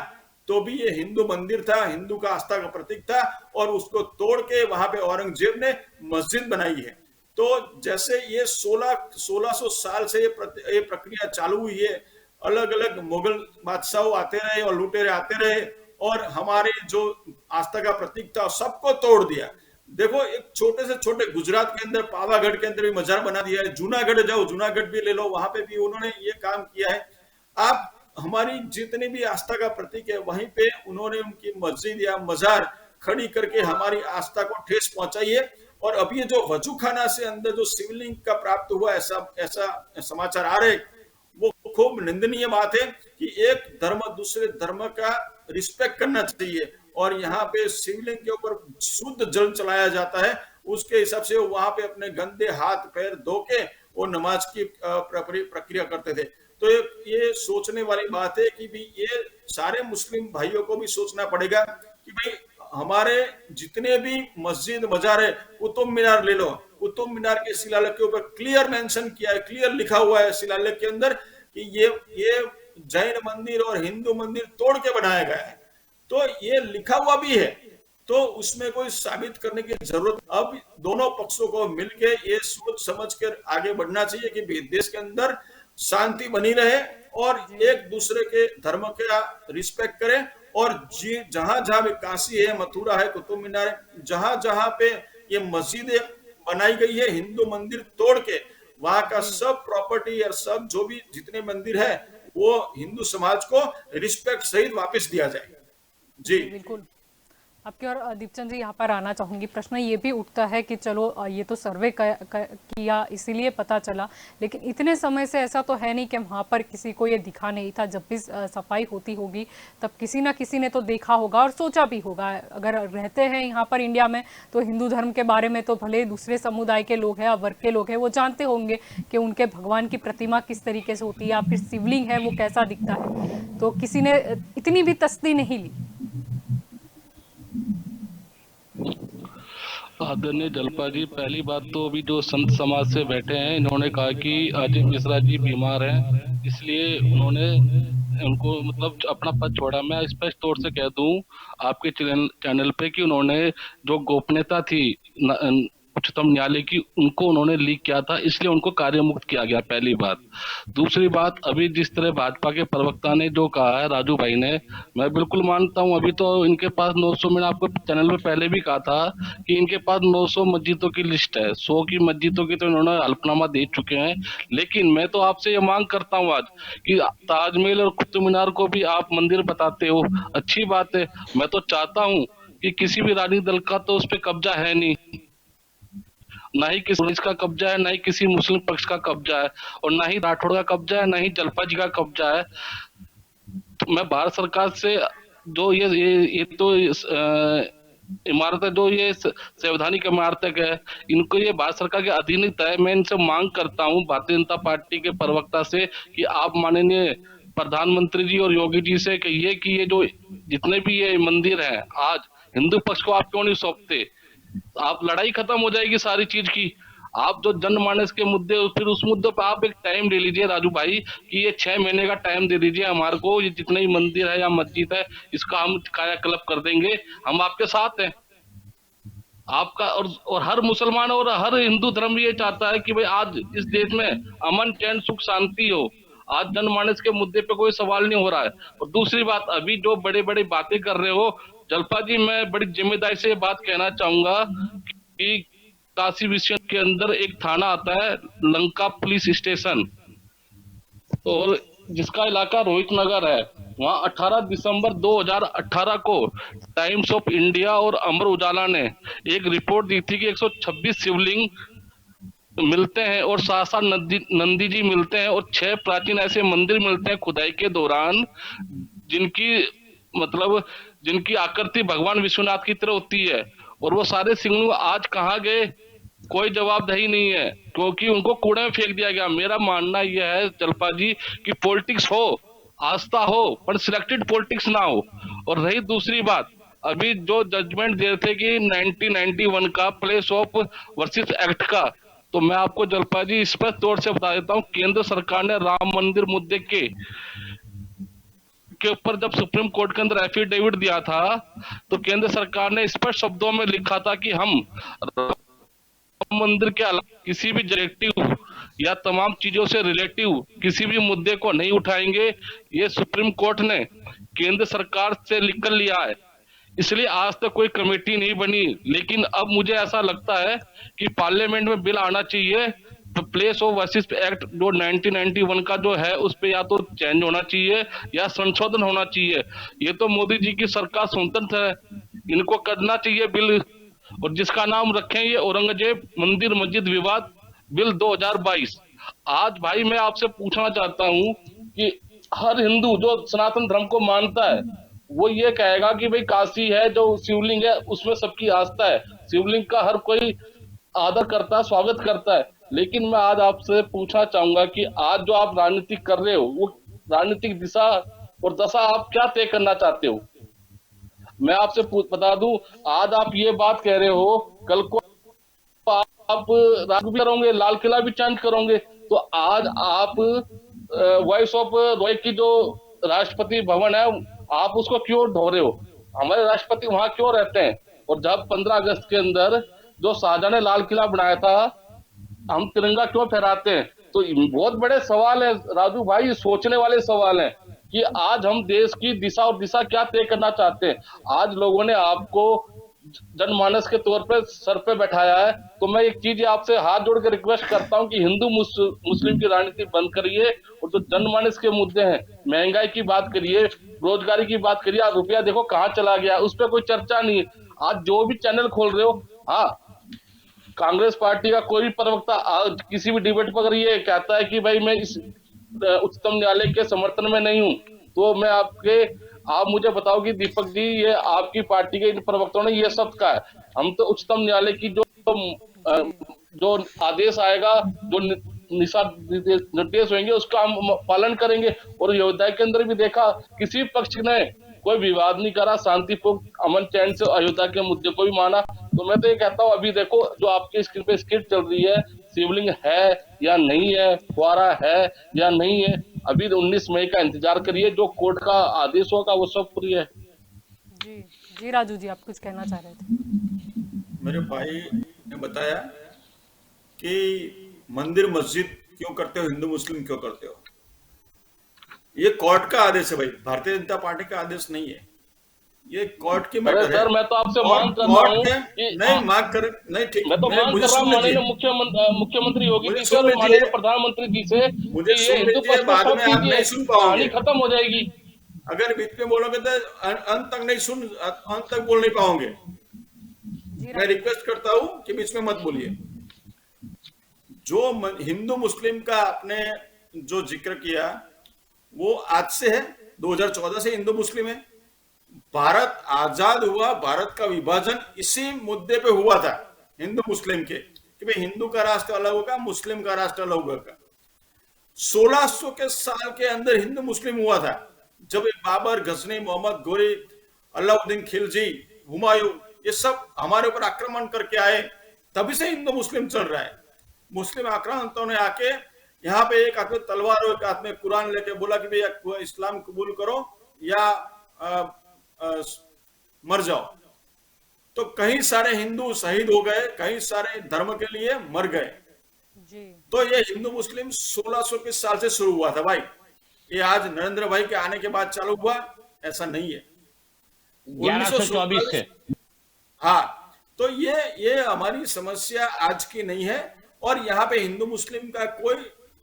तो भी ये हिंदू मंदिर था, हिंदू का आस्था का प्रतीक था, और उसको तोड़ के वहां पे औरंगजेब ने मस्जिद बनाई है। तो जैसे ये 1600 साल से ये प्रक्रिया चालू हुई है, अलग अलग मुगल बादशाह आते रहे और लुटेरे आते रहे, और हमारे जो आस्था का प्रतीक था सबको तोड़ दिया। देखो, एक छोटे से छोटे गुजरात के अंदर पावागढ़ के अंदर भी मजार बना दिया है। जूनागढ़ जाओ, जूनागढ़ भी ले लो, वहां पे भी उन्होंने ये काम किया है। आप हमारी जितनी भी आस्था का प्रतीक है वहीं पे उन्होंने उनकी मस्जिद या मजार खड़ी करके हमारी आस्था को ठेस पहुंचाई है। और अब ये जो वजू खाना से अंदर जो शिवलिंग का प्राप्त हुआ, ऐसा ऐसा समाचार आ रहे, वो खूब निंदनीय बात है कि एक धर्म दूसरे धर्म का रिस्पेक्ट करना चाहिए। और यहाँ पे शिवलिंग के ऊपर शुद्ध जल चलाया जाता है, उसके हिसाब से वहां पे अपने गंदे हाथ पैर धो के वो नमाज की प्रक्रिया करते थे। तो ये सोचने वाली बात है कि भी ये सारे मुस्लिम भाइयों को भी सोचना पड़ेगा कि भाई हमारे जितने भी मस्जिद मजार है, कुतुब मीनार ले लो, कुतुब मीनार के शिलालेख के ऊपर क्लियर मेंशन किया है, क्लियर लिखा हुआ है शिलालेख के अंदर कि ये जैन मंदिर और हिंदू मंदिर तोड़ के बनाया गया है। तो ये लिखा हुआ भी है, तो उसमें कोई साबित करने की जरूरत। अब दोनों पक्षों को मिलके ये सोच समझ कर आगे बढ़ना चाहिए कि देश के अंदर शांति बनी रहे और एक दूसरे के धर्म का रिस्पेक्ट करें। और जहां जहां भी काशी है, मथुरा है, कुतुब मीनार है, जहां जहां पे ये मस्जिदें बनाई गई है, हिंदू मंदिर तोड़ के वहां का सब प्रॉपर्टी और सब जो भी जितने मंदिर है वो हिंदू समाज को रिस्पेक्ट सहित वापस दिया जाए। जी बिल्कुल। आपकी और दीपचंद जी यहाँ पर आना चाहूंगी। प्रश्न ये भी उठता है कि चलो ये तो सर्वे किया इसीलिए पता चला, लेकिन इतने समय से ऐसा तो है नहीं कि वहाँ पर किसी को ये दिखा नहीं था। जब भी सफाई होती होगी तब किसी ना किसी ने तो देखा होगा और सोचा भी होगा। अगर रहते हैं यहाँ पर इंडिया में तो हिंदू धर्म के बारे में तो भले दूसरे समुदाय के लोग हैं, वर्ग के लोग हैं, वो जानते होंगे कि उनके भगवान की प्रतिमा किस तरीके से होती है या फिर शिवलिंग है वो कैसा दिखता है। तो किसी ने इतनी भी तसदी नहीं ली। आदरणीय जलपा जी, पहली बात तो अभी जो संत समाज से बैठे हैं इन्होंने कहा कि अजय मिश्रा जी बीमार हैं, इसलिए उन्होंने उनको मतलब अपना पद छोड़ा। मैं स्पष्ट तौर से कह दूं आपके चैनल पे कि उन्होंने जो गोपनीयता थी उच्चतम न्यायालय की, उनको उन्होंने लीक किया था, इसलिए उनको कार्य मुक्त किया गया। पहली बात। दूसरी बात, अभी जिस तरह भाजपा के प्रवक्ता ने जो कहा है, राजू भाई ने, मैं बिल्कुल मानता हूं। अभी तो इनके पास 900, मैंने आपको चैनल में पहले भी कहा था कि इनके पास 900 मस्जिदों की लिस्ट है। 100 की मस्जिदों की तो इन्होंने हल्फनामा दे चुके हैं। लेकिन मैं तो आपसे ये मांग करता हूँ आज कि ताजमहल और कुतुब मीनार को भी आप मंदिर बताते हो, अच्छी बात है। मैं तो चाहता हूँ कि किसी भी राजनीतिक दल का तो उस पर कब्जा है नहीं, ना ही किसी का कब्जा है, ना ही किसी मुस्लिम पक्ष का कब्जा है, और ना ही राठौड़ का कब्जा है, ना ही जलपा जी का कब्जा है। तो मैं भारत सरकार से जो ये तो इमारतें, जो ये संवैधानिक इमारतें है, इनको ये भारत सरकार के अधीन है। मैं इनसे मांग करता हूँ, भारतीय जनता पार्टी के प्रवक्ता से, कि आप माननीय प्रधानमंत्री जी और योगी जी से कहिए कि ये जो जितने भी ये मंदिर हैं, आज हिंदू पक्ष को आप क्यों नहीं सौंपते? आप लड़ाई खत्म हो जाएगी सारी चीज की। आप जो जनमानस के मुद्दे, फिर उस मुद्दे पर आप एक टाइम ले लीजिए राजू भाई, कि ये 6 महीने का टाइम दे दीजिए हमारे को। ये जितने भी मंदिर है या मस्जिद है, इसका हम कायाकल्प कर देंगे, हम आपके साथ हैं। आपका और हर मुसलमान और हर हिंदू धर्म ये चाहता है कि भाई आज इस देश में अमन, चैन, सुख, शांति हो। आज जनमानस के मुद्दे पे कोई सवाल नहीं हो रहा है। और दूसरी बात, अभी जो बड़े बड़े बातें कर रहे हो जलपा जी, मैं बड़ी जिम्मेदारी से ये बात कहना चाहूंगा कि काशी विश्वनाथ के अंदर एक थाना आता है, लंका पुलिस स्टेशन, और जिसका इलाका रोहित नगर है। वहां 18 दिसंबर 2018 को टाइम्स ऑफ इंडिया और अमर उजाला ने एक रिपोर्ट दी थी कि 126 शिवलिंग मिलते हैं और 7 नंदी जी मिलते हैं, और 6 प्राचीन ऐसे मंदिर मिलते हैं खुदाई के दौरान जिनकी आकृति भगवान विश्वनाथ की तरह होती है। और वो सारे शिवलिंग आज कहाँ गए, कोई जवाबदेही नहीं है, क्योंकि उनको कूड़े में फेंक दिया गया। मेरा मानना यह है जलपा जी कि पॉलिटिक्स हो, आस्था हो, पर सिलेक्टेड पॉलिटिक्स ना हो। और रही दूसरी बात, अभी जो जजमेंट दे रहे थे कि 1991 का प्लेस ऑफ वर्शिप एक्ट का, तो मैं आपको जलपा जी स्पष्ट तौर से बता देता हूँ, केंद्र सरकार ने राम मंदिर मुद्दे के ऊपर जब सुप्रीम कोर्ट के अंदर एफिडेविट दिया था, तो केंद्र सरकार ने स्पष्ट शब्दों में लिखा था कि हम मंदिर के अलावा किसी भी डायरेक्टिव या तमाम चीजों से रिलेटिव किसी भी मुद्दे को नहीं उठाएंगे। ये सुप्रीम कोर्ट ने केंद्र सरकार से लिख कर लिया है। इसलिए आज तक कोई कमेटी नहीं बनी। लेकिन अब मुझे ऐसा लगता है कि पार्लियामेंट में बिल आना चाहिए, प्लेस ऑफ वर्शिप एक्ट जो 1991 का जो है उस पे या तो चेंज होना चाहिए या संशोधन होना चाहिए। ये तो मोदी जी की सरकार स्वतंत्र है, इनको करना चाहिए बिल, और जिसका नाम रखें ये औरंगजेब मंदिर मस्जिद विवाद बिल 2022। आज भाई मैं आपसे पूछना चाहता हूं कि हर हिंदू जो सनातन धर्म को मानता है वो ये कहेगा कि भाई काशी है जो शिवलिंग है उसमें सबकी आस्था है, शिवलिंग का हर कोई आदर करता है, स्वागत करता है। लेकिन मैं आज आपसे पूछना चाहूंगा कि आज जो आप राजनीति कर रहे हो वो राजनीतिक दिशा और दशा आप क्या तय करना चाहते हो? मैं आपसे बता दूं, आज आप ये बात कह रहे हो, कल को आप राज भी करोगे, लाल किला भी चेंज करोगे, तो आज आप वॉइस ऑफ रॉय की जो राष्ट्रपति भवन है आप उसको क्यों ढो रहे हो? हमारे राष्ट्रपति वहां क्यों रहते हैं? और जब 15 अगस्त के अंदर जो शाहजहां ने लाल किला बनाया था, हम तिरंगा क्यों फहराते हैं? तो बहुत बड़े सवाल है राजू भाई, सोचने वाले सवाल हैं कि आज हम देश की दिशा और दिशा क्या तय करना चाहते हैं। आज लोगों ने आपको जनमानस के तौर पे सर पे बैठाया है, तो मैं एक चीज आपसे हाथ जोड़ के रिक्वेस्ट करता हूं कि हिंदू मुस्लिम की राजनीति बंद करिए और जो जनमानस के मुद्दे हैं, महंगाई की बात करिए, रोजगारी की बात करिए। आज रुपया देखो कहाँ चला गया, उस पर कोई चर्चा नहीं है। आज जो भी चैनल खोल रहे हो, हाँ कांग्रेस पार्टी का कोई भी प्रवक्ता आज किसी भी डिबेट पर अगर ये कहता है कि भाई मैं इस उच्चतम न्यायालय के समर्थन में नहीं हूं, तो मैं आप मुझे बताओ कि दीपक जी ये आपकी पार्टी के इन प्रवक्ताओं ने ये सब कहा है। हम तो उच्चतम न्यायालय की जो आदेश आएगा, जो निर्देश होंगे उसका हम पालन करेंगे। और अयोध्या के अंदर भी देखा किसी पक्ष ने कोई विवाद नहीं करा, शांतिपूर्ण अमन चैन से अयोध्या के मुद्दे को भी माना। तो मैं तो ये कहता हूँ अभी देखो जो आपकी स्क्रीन पे स्क्रिप्ट चल रही है, शिवलिंग है या नहीं है, फुआरा है या नहीं है, अभी 19 मई का इंतजार करिए, जो कोर्ट का आदेश होगा वो सब पूरी है। जी जी राजू जी, आप कुछ कहना चाह रहे थे? मेरे भाई ने बताया कि मंदिर मस्जिद क्यों करते हो, हिंदू मुस्लिम क्यों करते हो। ये कोर्ट का आदेश है भाई, भारतीय जनता पार्टी का आदेश नहीं है, ये कोर्ट की मैटर है। सर मैं तो आपसे मांग कर रहा हूँ कि नहीं मांग कर नहीं, ठीक मैं तो मांग कर रहा हूँ माननीय मुख्यमंत्री योगी जी से और माननीय प्रधानमंत्री जी से मुझे ये हिंदू पक्ष बाद में आप नहीं सुन पाओगे, कहानी खत्म हो जाएगी। अगर बीच में बोलोगे तो अंत तक नहीं अंत तक बोल नहीं पाओगे। मैं रिक्वेस्ट करता हूं कि बीच में मत बोलिए। जो हिंदू मुस्लिम का आपने जो जिक्र किया वो आज से है, 2014 से हिंदू मुस्लिम है। भारत आजाद हुआ, भारत का विभाजन इसी मुद्दे पे हुआ था हिंदू मुस्लिम के, कि भाई हिंदू का राष्ट्र अलग होगा, मुस्लिम का राष्ट्र अलग होगा। 1600 के साल के अंदर हिंदू मुस्लिम हुआ था, जब बाबर, गजनी, मोहम्मद गोरी, अलाउद्दीन खिलजी, हुमायूं ये सब हमारे ऊपर आक्रमण करके आए, तभी से हिंदू मुस्लिम चल रहा है। मुस्लिम आक्रांतों ने आके यहाँ पे एक हाथ में तलवार और एक हाथ में कुरान लेके बोला कि भैया इस्लाम कबूल करो या मर जाओ। तो कई सारे हिंदू शहीद हो गए, कई सारे धर्म के लिए मर गए। तो ये हिंदू मुस्लिम 1600 के साल से शुरू हुआ था भाई, ये आज नरेंद्र भाई के आने के बाद चालू हुआ ऐसा नहीं है, 1124 से। हाँ, तो ये हमारी समस्या आज की नहीं है, और यहाँ पे हिंदू मुस्लिम का कोई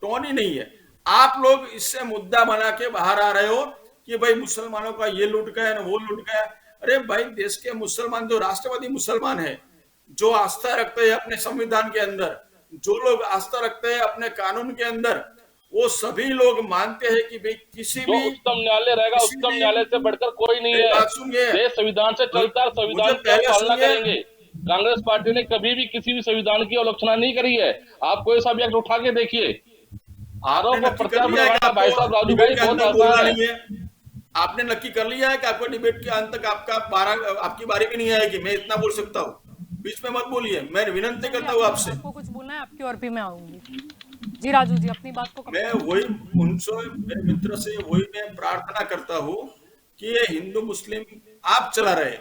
टोन ही नहीं है। आप लोग इससे मुद्दा बना के बाहर आ रहे हो कि भाई मुसलमानों का ये लूट गया ना वो लूट गया। अरे भाई देश के मुसलमान जो राष्ट्रवादी मुसलमान है, जो आस्था रखते हैं अपने संविधान के अंदर, जो लोग आस्था रखते हैं अपने कानून के अंदर, वो सभी लोग मानते हैं कि भाई किसी भी उच्चतम न्यायालय रहेगा, उच्चतम न्यायालय से बढ़कर कोई नहीं है। देश संविधान से चलता है, संविधान की पालना करेंगे। कांग्रेस पार्टी ने कभी भी किसी भी संविधान की अवलोकना नहीं करी है। आप कोई सा भी एक्ट उठा के देखिए, आरोप और प्रत्यारोप भाई साहब राजू भाई बहुत आसान है। आपने नक्की कर लिया है कि आपको डिबेट के अंत तक आपकी बारी भी नहीं आएगी, मैं इतना बोल सकता हूँ। बीच में मत बोलिए, मैं विनती करता हूँ आपसे। आपको कुछ बोलना है आपकी और भी मैं आऊंगी। जी राजू जी अपनी बात को मैं वही उनसे, मेरे मित्र से वही मैं प्रार्थना करता हूँ कि ये हिंदू मुस्लिम आप चला रहे,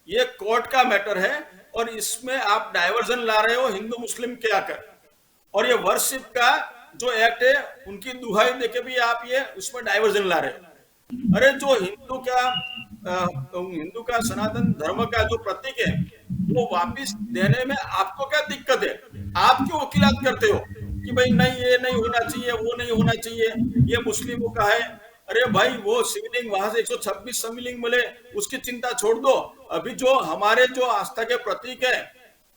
ये कोर्ट का मैटर है और इसमें आप डाइवर्जन ला रहे हो हिंदू मुस्लिम के आकर, और ये वर्शिप का जो एक्ट है उनकी दुहाई देके भी आप ये उसमें डाइवर्जन ला रहे हो। अरे जो हिंदू का हिंदू का सनातन धर्म का जो प्रतीक है वो वापिस देने में आपको क्या दिक्कत है? आप क्यों वकीलात करते हो कि भाई नहीं ये नहीं होना चाहिए, वो नहीं होना चाहिए, ये मुस्लिमों का है? अरे भाई वो शिवलिंग वहां से 126 शिवलिंग मिले, उसकी चिंता छोड़ दो। अभी जो हमारे जो आस्था के प्रतीक है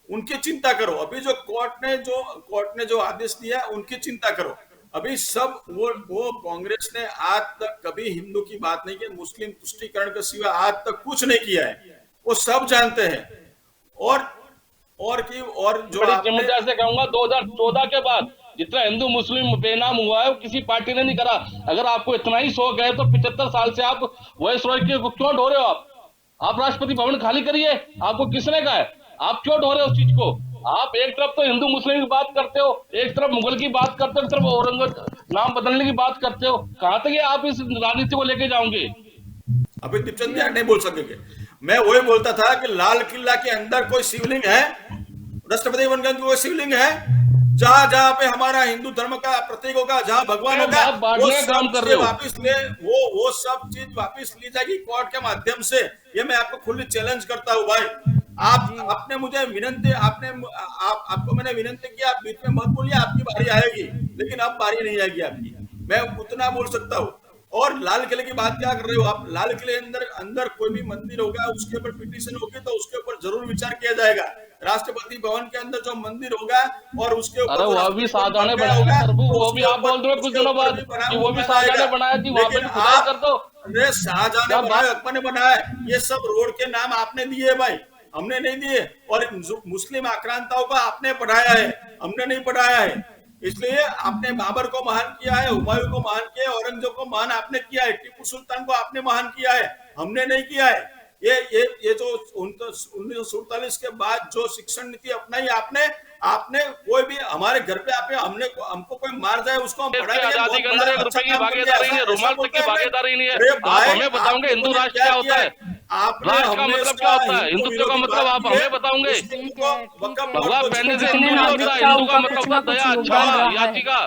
उनकी चिंता करो। अभी जो कोर्ट ने जो आदेश दिया है उनकी चिंता करो। अभी सब वो कांग्रेस ने आज तक कभी हिंदू की बात नहीं की, मुस्लिम तुष्टीकरण के सिवा आज तक कुछ नहीं किया है, वो सब जानते हैं। और जो बड़ी आपने जिम्मेदारी से कहूंगा 2014 के बाद जितना हिंदू मुस्लिम बेनाम हुआ है वो किसी पार्टी ने नहीं करा। अगर आपको इतना ही शौक है तो 75 साल से आप वॉइस रॉय के क्यों ढो रहे हो? आप राष्ट्रपति भवन खाली करिए, आपको किसने कहा है? आप क्यों ढो रहे हो उस चीज को? आप एक तरफ तो हिंदू मुस्लिम की बात करते हो, एक तरफ मुगल की बात करते हो, एक तरफ औरंगजेब नाम बदलने की बात करते हो। कहां तक ये आप इस राजनीति को लेके जाओगे? अभी दीपचंद यार नहीं बोल सकेंगे। मैं वही बोलता था कि लाल किला के अंदर कोई शिवलिंग है, राष्ट्रपति भवन के अंदर कोई शिवलिंग है? जहां जहां पे हमारा हिंदू धर्म का प्रतीक होगा, जहां भगवान होगा, आप बांटने का काम कर रहे हो। वापिस ले वो सब चीज वापिस ली जाएगी कोर्ट के माध्यम से। ये मैं आपको खुली चैलेंज करता हूँ भाई। आपने मुझे विनंती आपको मैंने विनंती की, आप बीच में मत बोलिए, आपकी बारी आएगी, लेकिन अब बारी नहीं आएगी आपकी। मैं उतना बोल सकता हूँ। और लाल किले की बात क्या कर रहे हो आप? लाल किले अंदर कोई भी मंदिर होगा उसके ऊपर पिटीशन होगी तो उसके ऊपर जरूर विचार किया जाएगा। राष्ट्रपति भवन के अंदर जो मंदिर होगा और उसके ऊपर अरे वो भी शाहजहां ने बनाया प्रभु, वो भी आप बोल रहे हो कुछ दिनों बाद कि वो भी शाहजहां ने बनाया थी, वहां पे भी खुदाई कर दो। अरे शाहजहां ने बनाया, अकबर ने बनाया, ये सब रोड के नाम आपने दिए भाई, हमने नहीं दिए। और मुस्लिम आक्रांताओं को आपने पढ़ाया है, हमने नहीं पढ़ाया है। इसलिए आपने बाबर को महान किया है, हुमायूं को महान किया है, औरंगजेब को महान आपने किया है, टीपू सुल्तान को आपने महान किया है, हमने नहीं किया है। ये जो 1947 के बाद जो शिक्षण नीति अपनाई आपने कोई भी हमारे घर पे आके हमको कोई मार जाए उसको हम आजादी के अंदर 1 रुपए की भागीदारी नहीं है, रुमाल तक की भागीदारी नहीं है। आप हमें बताओगे हिंदू राष्ट्र क्या होता है? राष्ट्र का मतलब क्या होता है? हिंदुत्व का मतलब आप हमें बताओगे? भगवा पहनने से हिंदू नहीं होता, हिंदू का मतलब होता दया, अच्छा, याचिका।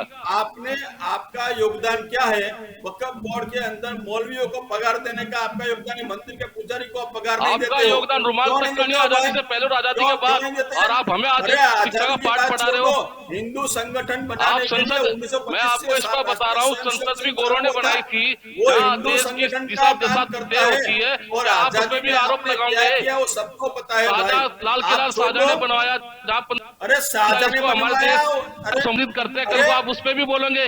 आपका योगदान क्या है? वक्फ बोर्ड के अंदर मौलवियों को पगार देने का आपका योगदान है, मंदिर के पुजारी को आप पगार नहीं देते हो। आपका योगदान रुमाल तक का नहीं, आजादी से पहले और आजादी के बाद, और आप हमें आज शिक्षा का पाठ पढ़ा रहे हो। हिंदू संगठन आप संसद, मैं आपको इस पर बता रहा हूँ, संसद भी गौरव ने बनाई थी, जहाँ देश की दिशा दशा तय होती है, क्या आप उसमें भी आरोप लगाओगे? वो सबको पता है। लाल किला शाहजहां ने बनवाया, अरे शाहजहां ने हमारे देश सम्मिलित करते हैं, कल को आप उस पर भी बोलेंगे?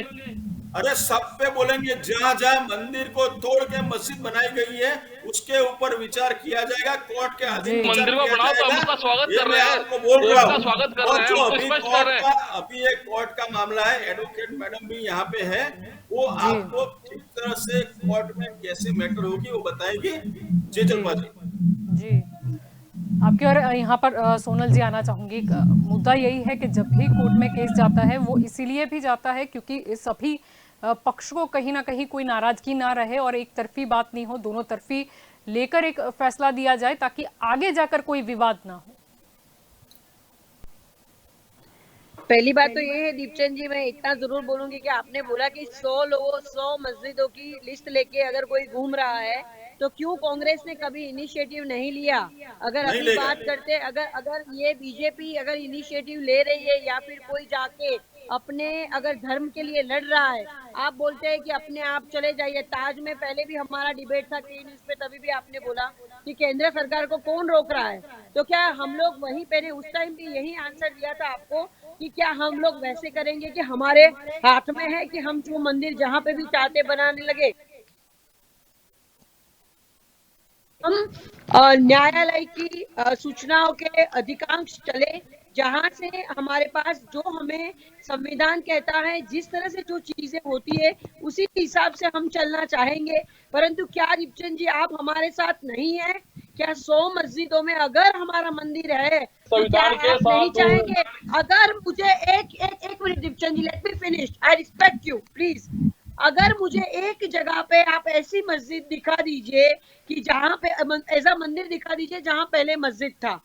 अरे सब पे बोलेंगे। जहां जहां मंदिर को तोड़ के मस्जिद बनाई गई है उसके ऊपर विचार किया जाएगा, कोर्ट के अधीन मंदिर को बनाओ तो हम उसका स्वागत कर रहे हैं, आपको बोल रहा हूं, स्वागत कर रहे हैं, स्पष्ट कर रहे हैं। अभी एक कोर्ट का मामला है, एडवोकेट मैडम भी यहाँ पे है, वो आपको ठीक तरह से कोर्ट में कैसे मैटर होगी वो बताएगी। जी जलपा जी आपकी और यहाँ पर सोनल जी आना चाहूंगी। मुद्दा यही है कि जब भी कोर्ट में केस जाता है वो इसीलिए भी जाता है क्योंकि सभी पक्ष को कहीं ना कहीं कोई नाराजगी ना रहे और एक तरफी बात नहीं हो, दोनों तरफी लेकर एक फैसला दिया जाए ताकि आगे जाकर कोई विवाद ना हो। पहली बात तो ये है दीपचंद जी, मैं इतना जरूर बोलूंगी कि आपने बोला कि 100 मस्जिदों की लिस्ट लेके अगर कोई घूम रहा है तो क्यों कांग्रेस ने कभी इनिशिएटिव नहीं लिया? अगर अभी बात करते, अगर ये बीजेपी अगर इनिशिएटिव ले रही है या फिर कोई जाके अपने अगर धर्म के लिए लड़ रहा है, आप बोलते हैं कि अपने आप चले जाइए। ताज में पहले भी हमारा डिबेट था कि न्यूज पे, तभी भी आपने बोला कि केंद्र सरकार को कौन रोक रहा है। तो क्या हम लोग वहीं पहले उस टाइम भी यही आंसर दिया था आपको कि क्या हम लोग वैसे करेंगे कि हमारे हाथ में है कि हम जो मंदिर जहाँ पे भी चाहते बनाने लगे? हम न्यायालय की सूचनाओं के अधिकांश चले, जहां से हमारे पास जो हमें संविधान कहता है, जिस तरह से जो चीजें होती है उसी हिसाब से हम चलना चाहेंगे। परंतु क्या दीपचंद जी आप हमारे साथ नहीं है क्या? 100 मस्जिदों में अगर हमारा मंदिर है तो क्या आप नहीं चाहेंगे? अगर मुझे एक minute Deepchand ji, let me finish, I respect you please. अगर मुझे एक जगह पे आप ऐसी मस्जिद दिखा दीजिए कि जहाँ पे ऐसा मंदिर दिखा दीजिए जहाँ पहले मस्जिद था,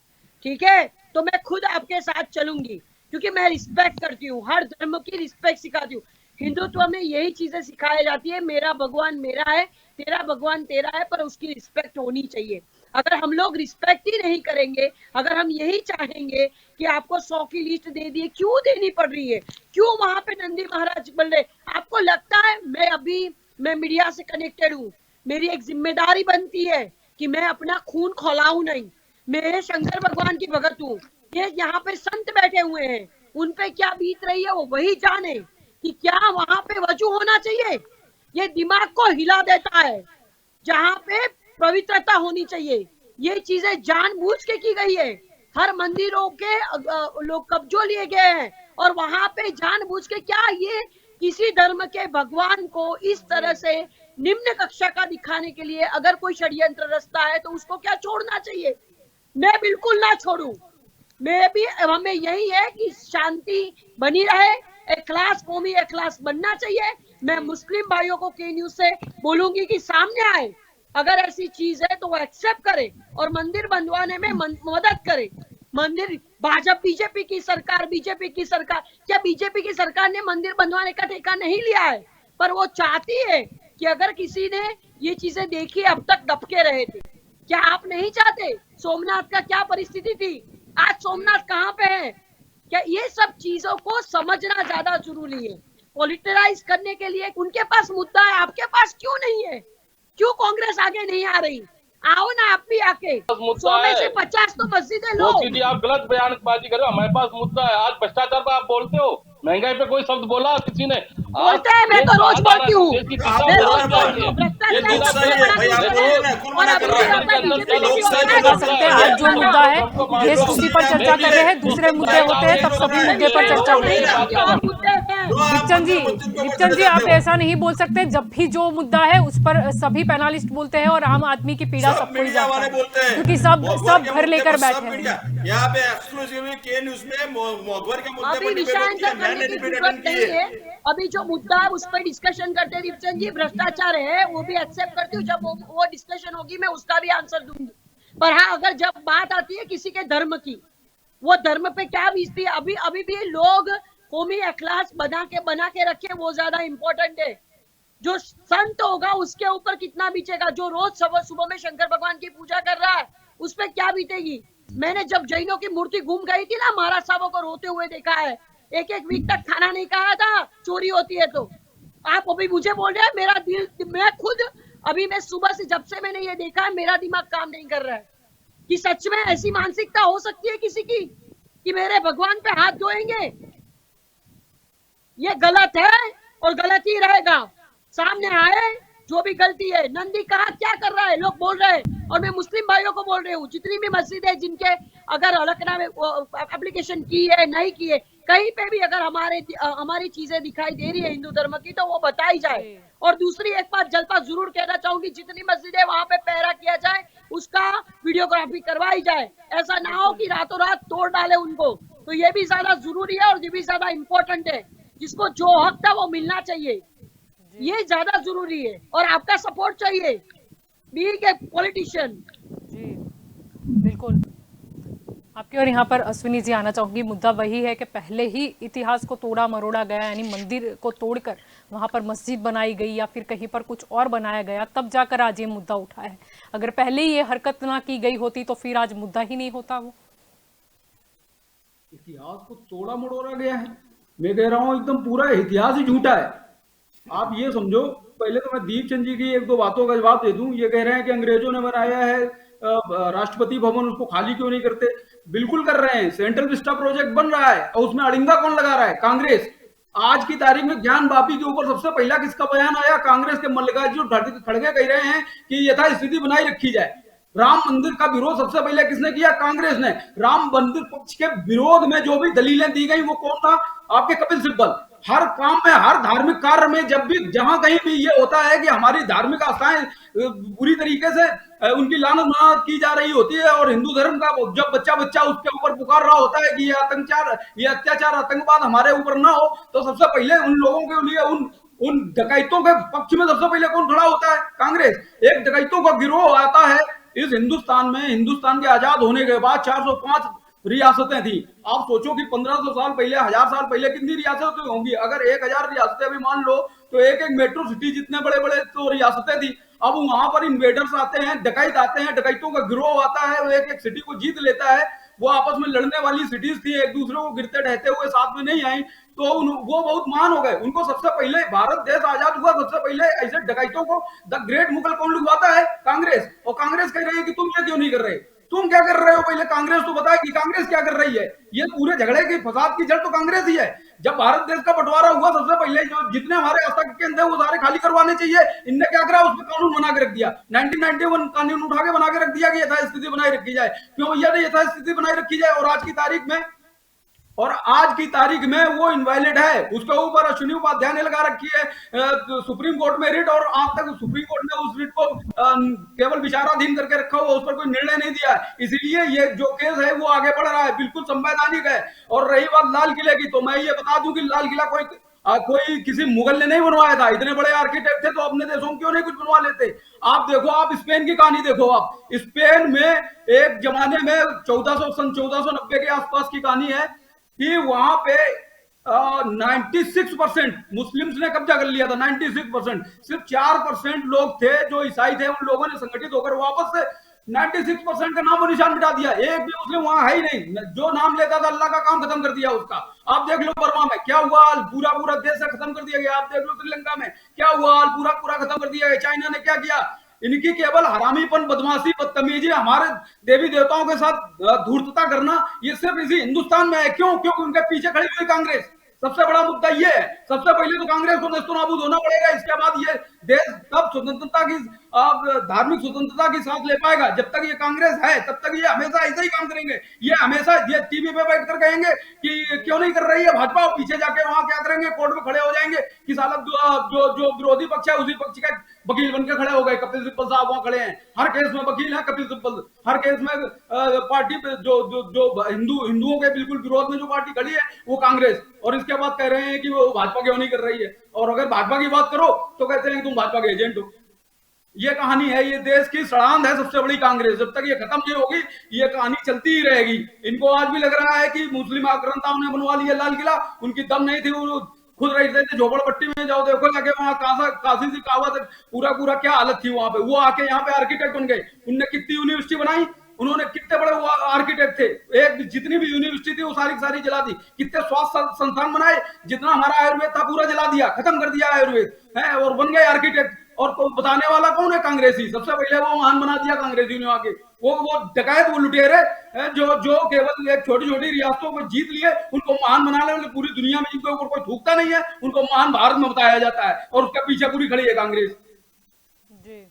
ठीक है, तो मैं खुद आपके साथ चलूंगी क्योंकि मैं रिस्पेक्ट करती हूँ, हर धर्म की रिस्पेक्ट सिखाती हूँ। हिंदुत्व में यही चीजें सिखाई जाती है, मेरा भगवान मेरा है, तेरा भगवान तेरा है, पर उसकी रिस्पेक्ट होनी चाहिए। अगर हम लोग रिस्पेक्ट ही नहीं करेंगे, अगर हम यही चाहेंगे कि आपको 100 की लिस्ट दे दिए, क्यों देनी पड़ रही है, क्यों वहां पे नंदी महाराज बोल रहे? आपको लगता है मैं मीडिया से कनेक्टेड हूँ, मेरी एक जिम्मेदारी बनती है कि मैं अपना खून खौलाऊं नहीं, मैं शंकर भगवान की भगत हूँ। ये यहाँ पे संत बैठे हुए हैं, उन पे क्या बीत रही है वो वही जाने कि क्या वहां पे वजू होना चाहिए। ये दिमाग को हिला देता है, जहां पे पवित्रता होनी चाहिए, ये चीजें जानबूझ के की गई है। हर मंदिरों के लोग कब्जों लिए गए हैं और वहां पे जानबूझ के, क्या ये किसी धर्म के भगवान को इस तरह से निम्न कक्षा का दिखाने के लिए अगर कोई षड्यंत्र रचता है तो उसको क्या छोड़ना चाहिए? मैं बिल्कुल ना छोड़ू। मैं भी, हमें यही है कि शांति बनी रहे, इखलास, कौमी इखलास बनना चाहिए। मैं मुस्लिम भाइयों को के न्यूज से बोलूंगी कि सामने आए, अगर ऐसी चीज है तो वो एक्सेप्ट करे और मंदिर बनवाने में मदद करे। मंदिर, भाजपा बीजेपी की सरकार क्या बीजेपी की सरकार ने मंदिर बनवाने का ठेका नहीं लिया है, पर वो चाहती है कि अगर किसी ने ये चीजें देखी, अब तक दबके रहे थे, क्या आप नहीं चाहते? सोमनाथ का क्या परिस्थिति थी, आज सोमनाथ कहाँ पे है? क्या ये सब चीजों को समझना ज्यादा जरूरी है। पॉलिटिलाइज करने के लिए उनके पास मुद्दा है, आपके पास क्यों नहीं है? क्यों कांग्रेस आगे नहीं आ रही? आओ ना आप भी आके, 100 में से 50 तो मस्जिदें लो। जी आप गलत बयानबाजी कर रहे हो, हमारे पास मुद्दा है। आज भ्रष्टाचार पर आप बोलते हो, महंगाई पे कोई शब्द बोला किसी ने? बोलते हैं, मैं तो रोज बोलती हूँ, मैं रोज बोलती हूँ, आज जो मुद्दा है देश उसी पर चर्चा कर रहे हैं, दूसरे मुद्दे होते हैं तब सभी मुद्दे पर चर्चा होती है। दीपचंद जी आप ऐसा नहीं बोल सकते, जब भी जो मुद्दा है उस पर सभी पैनलिस्ट बोलते हैं और आम आदमी की पीड़ा सबको ही जाता है, क्योंकि सब घर लेकर बैठे हैं। यहाँ पे एक्सक्लूसिवली के न्यूज में मोगवर के मुद्दे अभी पर निशान डिबेट करने की जरूरत नहीं है। अभी जो मुद्दा है उस पर डिस्कशन करते हैं। दीपचंद जी, भ्रष्टाचार है वो भी एक्सेप्ट करती हूँ, जब वो डिस्कशन होगी मैं उसका भी आंसर दूंगी। पर हाँ, अगर जब बात आती है किसी के धर्म की, वो धर्म पे क्या बीतती है, अभी भी लोग कौमी अखलास बना के रखे, वो ज्यादा इंपॉर्टेंट है। जो संत होगा उसके ऊपर कितना बीतेगा, जो रोज सुबह में शंकर भगवान की पूजा कर रहा है उस पर क्या बीतेगी। मैंने जब जैनों की मूर्ति घूम गई थी ना, महाराज साहबों को रोते हुए देखा है, एक वीक तक खाना नहीं खाया था, चोरी होती है तो। आप अभी मुझे बोल रहे हैं, मेरा दिल, मैं खुद अभी मैं सुबह से जब से मैंने ये देखा है मेरा दिमाग काम नहीं कर रहा है कि सच में ऐसी मानसिकता हो सकती है किसी की कि मेरे भगवान पे हाथ धोएंगे। ये गलत है और गलत ही रहेगा। सामने आए जो भी गलती है। नंदी कहा क्या कर रहा है, लोग बोल रहे हैं, और मैं मुस्लिम भाइयों को बोल रही हूँ, जितनी भी मस्जिद है जिनके अगर हलकना में एप्लीकेशन की है नहीं की है, कहीं पे भी अगर हमारी चीजें दिखाई दे रही है हिंदू धर्म की तो वो बताई जाए। और दूसरी एक बात जलपा जरूर कहना चाहूंगी, जितनी मस्जिद है वहां पे पहरा किया जाए, उसका वीडियोग्राफी करवाई जाए। ऐसा ना हो कि रातों रात तोड़ डाले उनको, तो ये भी ज्यादा जरूरी है और ये भी ज्यादा इंपॉर्टेंट है। जिसको जो हक था वो मिलना चाहिए, ये ज्यादा जरूरी है और आपका सपोर्ट चाहिए बीइंग ए पॉलिटिशियन। जी बिल्कुल, आपकी और यहाँ पर अश्विनी जी आना चाहूंगी। मुद्दा वही है कि पहले ही इतिहास को तोड़ा मरोड़ा गया, यानी मंदिर को तोड़कर वहां पर मस्जिद बनाई गई या फिर कहीं पर कुछ और बनाया गया, तब जाकर आज ये मुद्दा उठा है। अगर पहले ही ये हरकत ना की गई होती तो फिर आज मुद्दा ही नहीं होता। वो इतिहास को तोड़ा मरोड़ा गया है, मैं कह रहा हूँ एकदम पूरा इतिहास ही झूठा है। आप ये समझो, पहले तो मैं दीपचंद जी की एक दो बातों का जवाब दे दूं। ये कह रहे हैं कि अंग्रेजों ने बनाया है राष्ट्रपति भवन, उसको खाली क्यों नहीं करते? बिल्कुल कर रहे हैं। सेंट्रल विस्टा प्रोजेक्ट बन रहा है और उसमें अड़िंगा कौन लगा रहा है? कांग्रेस। आज की तारीख में ज्ञान वापी के ऊपर सबसे पहला किसका बयान आया? कांग्रेस के मल्लिकार्जुन खड़गे कह रहे हैं कि यथास्थिति बनाई रखी जाए। राम मंदिर का विरोध सबसे पहले किसने किया? कांग्रेस ने। राम मंदिर पक्ष के विरोध में जो भी दलीलें दी गई वो कौन था? आपके कपिल सिब्बल। हर काम में, हर धार्मिक कार्य में जब भी जहां कहीं भी ये होता है कि हमारी धार्मिक आस्थाएं बुरी तरीके से उनकी लानत मनात की जा रही होती है और हिंदू धर्म का जब बच्चा उसके ऊपर पुकार रहा होता है कि ये अत्याचार आतंकवाद हमारे ऊपर ना हो, तो सबसे पहले उन लोगों के लिए, उन डकैतों के पक्ष में सबसे पहले कौन खड़ा होता है? कांग्रेस। एक डकैतों का गिरोह आता है इस हिंदुस्तान में। हिंदुस्तान के आजाद होने के बाद 405 रियासतें थी। आप सोचो कि 1500 साल पहले, 1000 साल पहले कितनी रियासतें होंगी। अगर 1000 रियासतें भी मान लो तो एक एक मेट्रो सिटी जितने बड़े बड़े तो रियासतें थी। अब वहां पर इन्वेडर्स आते हैं, डकैत आते हैं, डकैतों का गिरोह आता है, वो एक एक सिटी को जीत लेता है। वो आपस में लड़ने वाली सिटीज थी, एक दूसरे को गिरते ढहते हुए साथ में नहीं आई, तो वो बहुत महान हो गए। उनको सबसे पहले, भारत देश आजाद हुआ सबसे पहले ऐसे डकैतों को द ग्रेट मुगल कौन लुकवाता है? कांग्रेस। और कांग्रेस कह रही है कि तुम ये क्यों नहीं कर रहे, तुम क्या कर रहे हो, पहले कांग्रेस तो बताएगी कांग्रेस क्या कर रही है। ये पूरे झगड़े की, फसाद की जड़ तो कांग्रेस ही है। जब भारत देश का बंटवारा हुआ सबसे पहले जो जितने हमारे आस्था के केंद्र है वो सारे खाली करवाने चाहिए, इनने क्या करा, उसमें कानून बना के रख दिया। 1991 कानून उठा के बना के रख दिया कि यथास्थिति बनाए रखी जाए। क्यों भैया ने यथास्थिति बनाए रखी जाए? और आज की तारीख में वो इनवैलिड है। उसके ऊपर अश्विनी उपाध्याय ने लगा रखी है सुप्रीम कोर्ट में रिट, और आज तक सुप्रीम कोर्ट ने उस रिट को केवल विचाराधीन करके रखा हुआ, उस पर कोई निर्णय नहीं दिया है। इसीलिए ये जो केस है वो आगे बढ़ रहा है, बिल्कुल संवैधानिक है। और रही बात लाल किले की, तो मैं ये बता दूं कि लाल किला कोई किसी मुगल ने नहीं बनवाया था। इतने बड़े आर्किटेक्ट थे तो अपने देशों में क्यों नहीं कुछ बनवा लेते। आप देखो, आप स्पेन की कहानी देखो। आप स्पेन में एक जमाने में 1490 के आसपास की कहानी है कि वहां पे 96% मुस्लिम्स ने कब्जा कर लिया था। 96%, सिर्फ 4% लोग थे जो ईसाई थे, उन लोगों ने संगठित होकर वापस से 96% का नाम और निशान मिटा दिया। एक भी मुस्लिम वहां है ही नहीं। जो नाम लेता था अल्लाह का काम खत्म कर दिया उसका। आप देख लो बर्मा में क्या हुआ, पूरा पूरा देश से खत्म कर दिया गया। आप देख लो श्रीलंका में क्या हुआ, पूरा पूरा खत्म कर दिया गया। चाइना ने क्या किया, इनकी केवल हरामीपन, बदमाशी, बदतमीजी, हमारे देवी देवताओं के साथ धूर्तता करना, ये सिर्फ इसी हिंदुस्तान में है। क्यों? क्योंकि उनके पीछे खड़ी हुई कांग्रेस। सबसे बड़ा मुद्दा ये है। सबसे पहले तो कांग्रेस को नेस्तनाबूद होना पड़ेगा। इसके बाद ये देश तब स्वतंत्रता की, धार्मिक स्वतंत्रता की सांस ले पाएगा। जब तक ये कांग्रेस है तब तक ये हमेशा ऐसे ही काम करेंगे। ये हमेशा ये टीवी पे बैठकर कहेंगे कि क्यों नहीं कर रही है भाजपा, पीछे जाके वहां क्या करेंगे, कोर्ट में खड़े हो जाएंगे कि साला जो जो विरोधी पक्ष है उसी पक्ष का वकील बनकर खड़े हो गए। कपिल सिब्बल साहब वहां खड़े हैं, हर केस में वकील है कपिल सिब्बल। हर केस में पार्टी पे जो हिंदुओं के बिल्कुल विरोध में जो पार्टी खड़ी है वो कांग्रेस। और इसके बाद कह रहे हैं कि वो भाजपा क्यों नहीं कर रही है। और अगर भाजपा की बात करो तो कहते हैं कि तुम भाजपा के एजेंट हो। ये कहानी है, ये देश की सड़ांध है सबसे बड़ी कांग्रेस। जब तक ये खत्म नहीं होगी ये कहानी चलती ही रहेगी। इनको आज भी लग रहा है कि मुस्लिम आक्रांताओं ने बनवा लिया लाल किला, उनकी दम नहीं थी, वो खुद रहते थे झोपड़पट्टी में। जाओ देखो जाके वहां काशी से कावा तक पूरा पूरा क्या हालत थी वहां पे। वो आके यहाँ पे आर्किटेक्ट बन गए। उनने कितनी यूनिवर्सिटी बनाई, उन्होंने कितने बड़े आर्किटेक्ट थे। एक जितनी भी यूनिवर्सिटी थी वो सारी सारी जला दी। कितने स्वास्थ्य संस्थान बनाए, जितना हमारा आयुर्वेद था पूरा जला दिया, खत्म कर दिया आयुर्वेद है, और बन गए आर्किटेक्ट। और तो बताने वाला कौन है? कांग्रेसी। सबसे पहले वो महान बना दिया कांग्रेसी ने आके। वो डकैत, वो लुटेरे जो केवल एक छोटी छोटी रियासतों को जीत लिए, उनको महान बनाने वाले पूरी दुनिया में जिनके ऊपर कोई थूकता नहीं है, उनको महान भारत में बताया जाता है। और उसके पीछे पूरी खड़ी है कांग्रेस जी।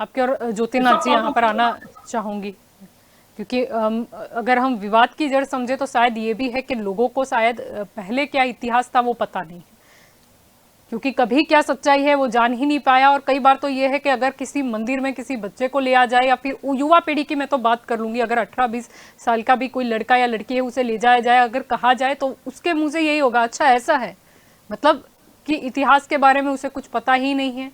आपके और ज्योतिनाथ जी यहाँ पर आना चाहूंगी, क्योंकि अगर हम विवाद की जड़ समझे तो शायद ये भी है कि लोगों को शायद पहले क्या इतिहास था वो पता नहीं, क्योंकि कभी क्या सच्चाई है वो जान ही नहीं पाया। और कई बार तो ये है कि अगर किसी मंदिर में किसी बच्चे को ले आ जाए, या फिर युवा पीढ़ी की मैं तो बात कर लूंगी, अगर 18-20 साल का भी कोई लड़का या लड़की है उसे ले जाया जाए, अगर कहा जाए तो उसके मुंह से यही होगा, अच्छा ऐसा है, मतलब कि इतिहास के बारे में उसे कुछ पता ही नहीं है।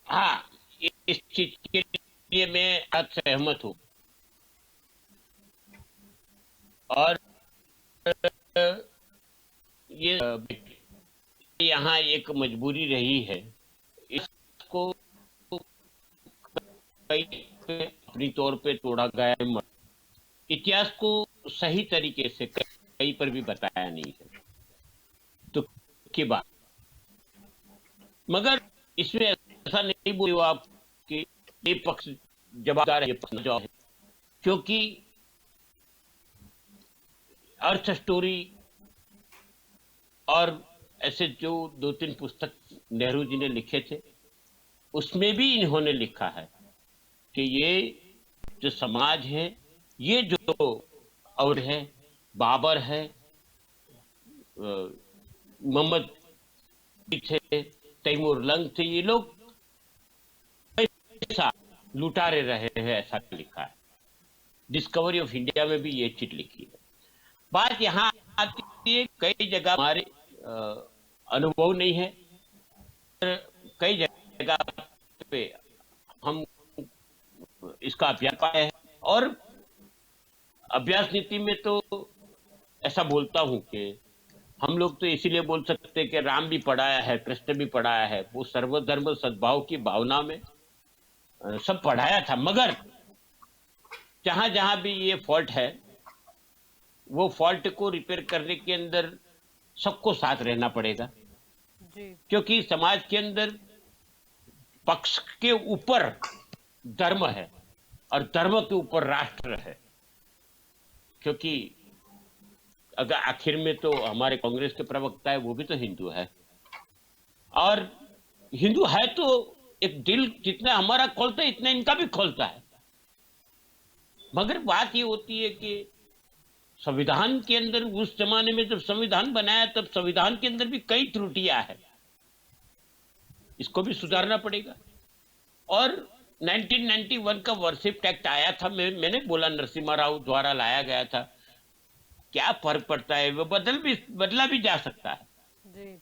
हाँ, इस चीज के लिए मैं आज सहमत हूँ। और ये यहाँ एक मजबूरी रही है, इसको कई अपनी तौर पे तोड़ा गया है। इतिहास को सही तरीके से कहीं पर भी बताया नहीं है तो की बात। मगर इसमें ऐसा नहीं बोलो आप कि ये पक्ष जवाबदार है, ये पक्ष जवाब है, क्योंकि अर्थ स्टोरी और ऐसे जो 2-3 पुस्तक नेहरू जी ने लिखे थे उसमें भी इन्होंने लिखा है कि ये जो समाज है, ये जो और है, बाबर है, मोहम्मद थे, तैमूर लंग थे, ये लोग ऐसा लुटारे रहे हैं, ऐसा लिखा है। डिस्कवरी ऑफ इंडिया में भी ये चीज लिखी है। बात यहाँ आती है, कई जगह हमारे अनुभव नहीं है, कई जगह पे हम इसका अभ्यास पाया है। और अभ्यास नीति में तो ऐसा बोलता हूं कि हम लोग तो इसीलिए बोल सकते हैं कि राम भी पढ़ाया है, कृष्ण भी पढ़ाया है, वो सर्वधर्म सद्भाव की भावना में सब पढ़ाया था। मगर जहां जहां भी ये फॉल्ट है, वो फॉल्ट को रिपेयर करने के अंदर सबको साथ रहना पड़ेगा, जी क्योंकि समाज के अंदर पक्ष के ऊपर धर्म है और धर्म के ऊपर राष्ट्र है। क्योंकि अगर आखिर में तो हमारे कांग्रेस के प्रवक्ता है, वो भी तो हिंदू है, और हिंदू है तो एक दिल जितना हमारा खोलता है इतना इनका भी खोलता है। मगर बात ये होती है कि संविधान के अंदर उस जमाने में जब संविधान बनाया तब संविधान के अंदर भी कई त्रुटियां हैं, इसको भी सुधारना पड़ेगा। और 1991 का वर्शिप एक्ट आया था, मैंने बोला नरसिम्हा राव द्वारा लाया गया था, क्या फर्क पड़ता है, वो बदला भी जा सकता है। जी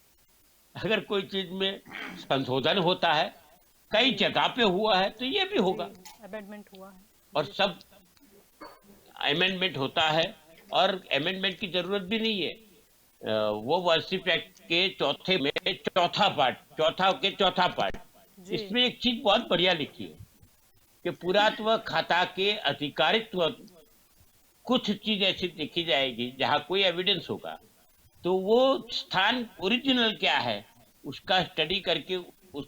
अगर कोई चीज में संशोधन होता है, कई जगह पे हुआ है, तो ये भी होगा। अमेंडमेंट हुआ है और सब अमेंडमेंट होता है, और अमेंडमेंट की जरूरत भी नहीं है। वो वर्शिप एक्ट के चौथे में चौथा पार्ट जी इसमें एक चीज बहुत बढ़िया लिखी है कि पुरातत्व खाता के अधिकारित्व कुछ चीज ऐसी लिखी जाएगी जहां कोई एविडेंस होगा, तो वो स्थान ओरिजिनल क्या है उसका स्टडी करके उस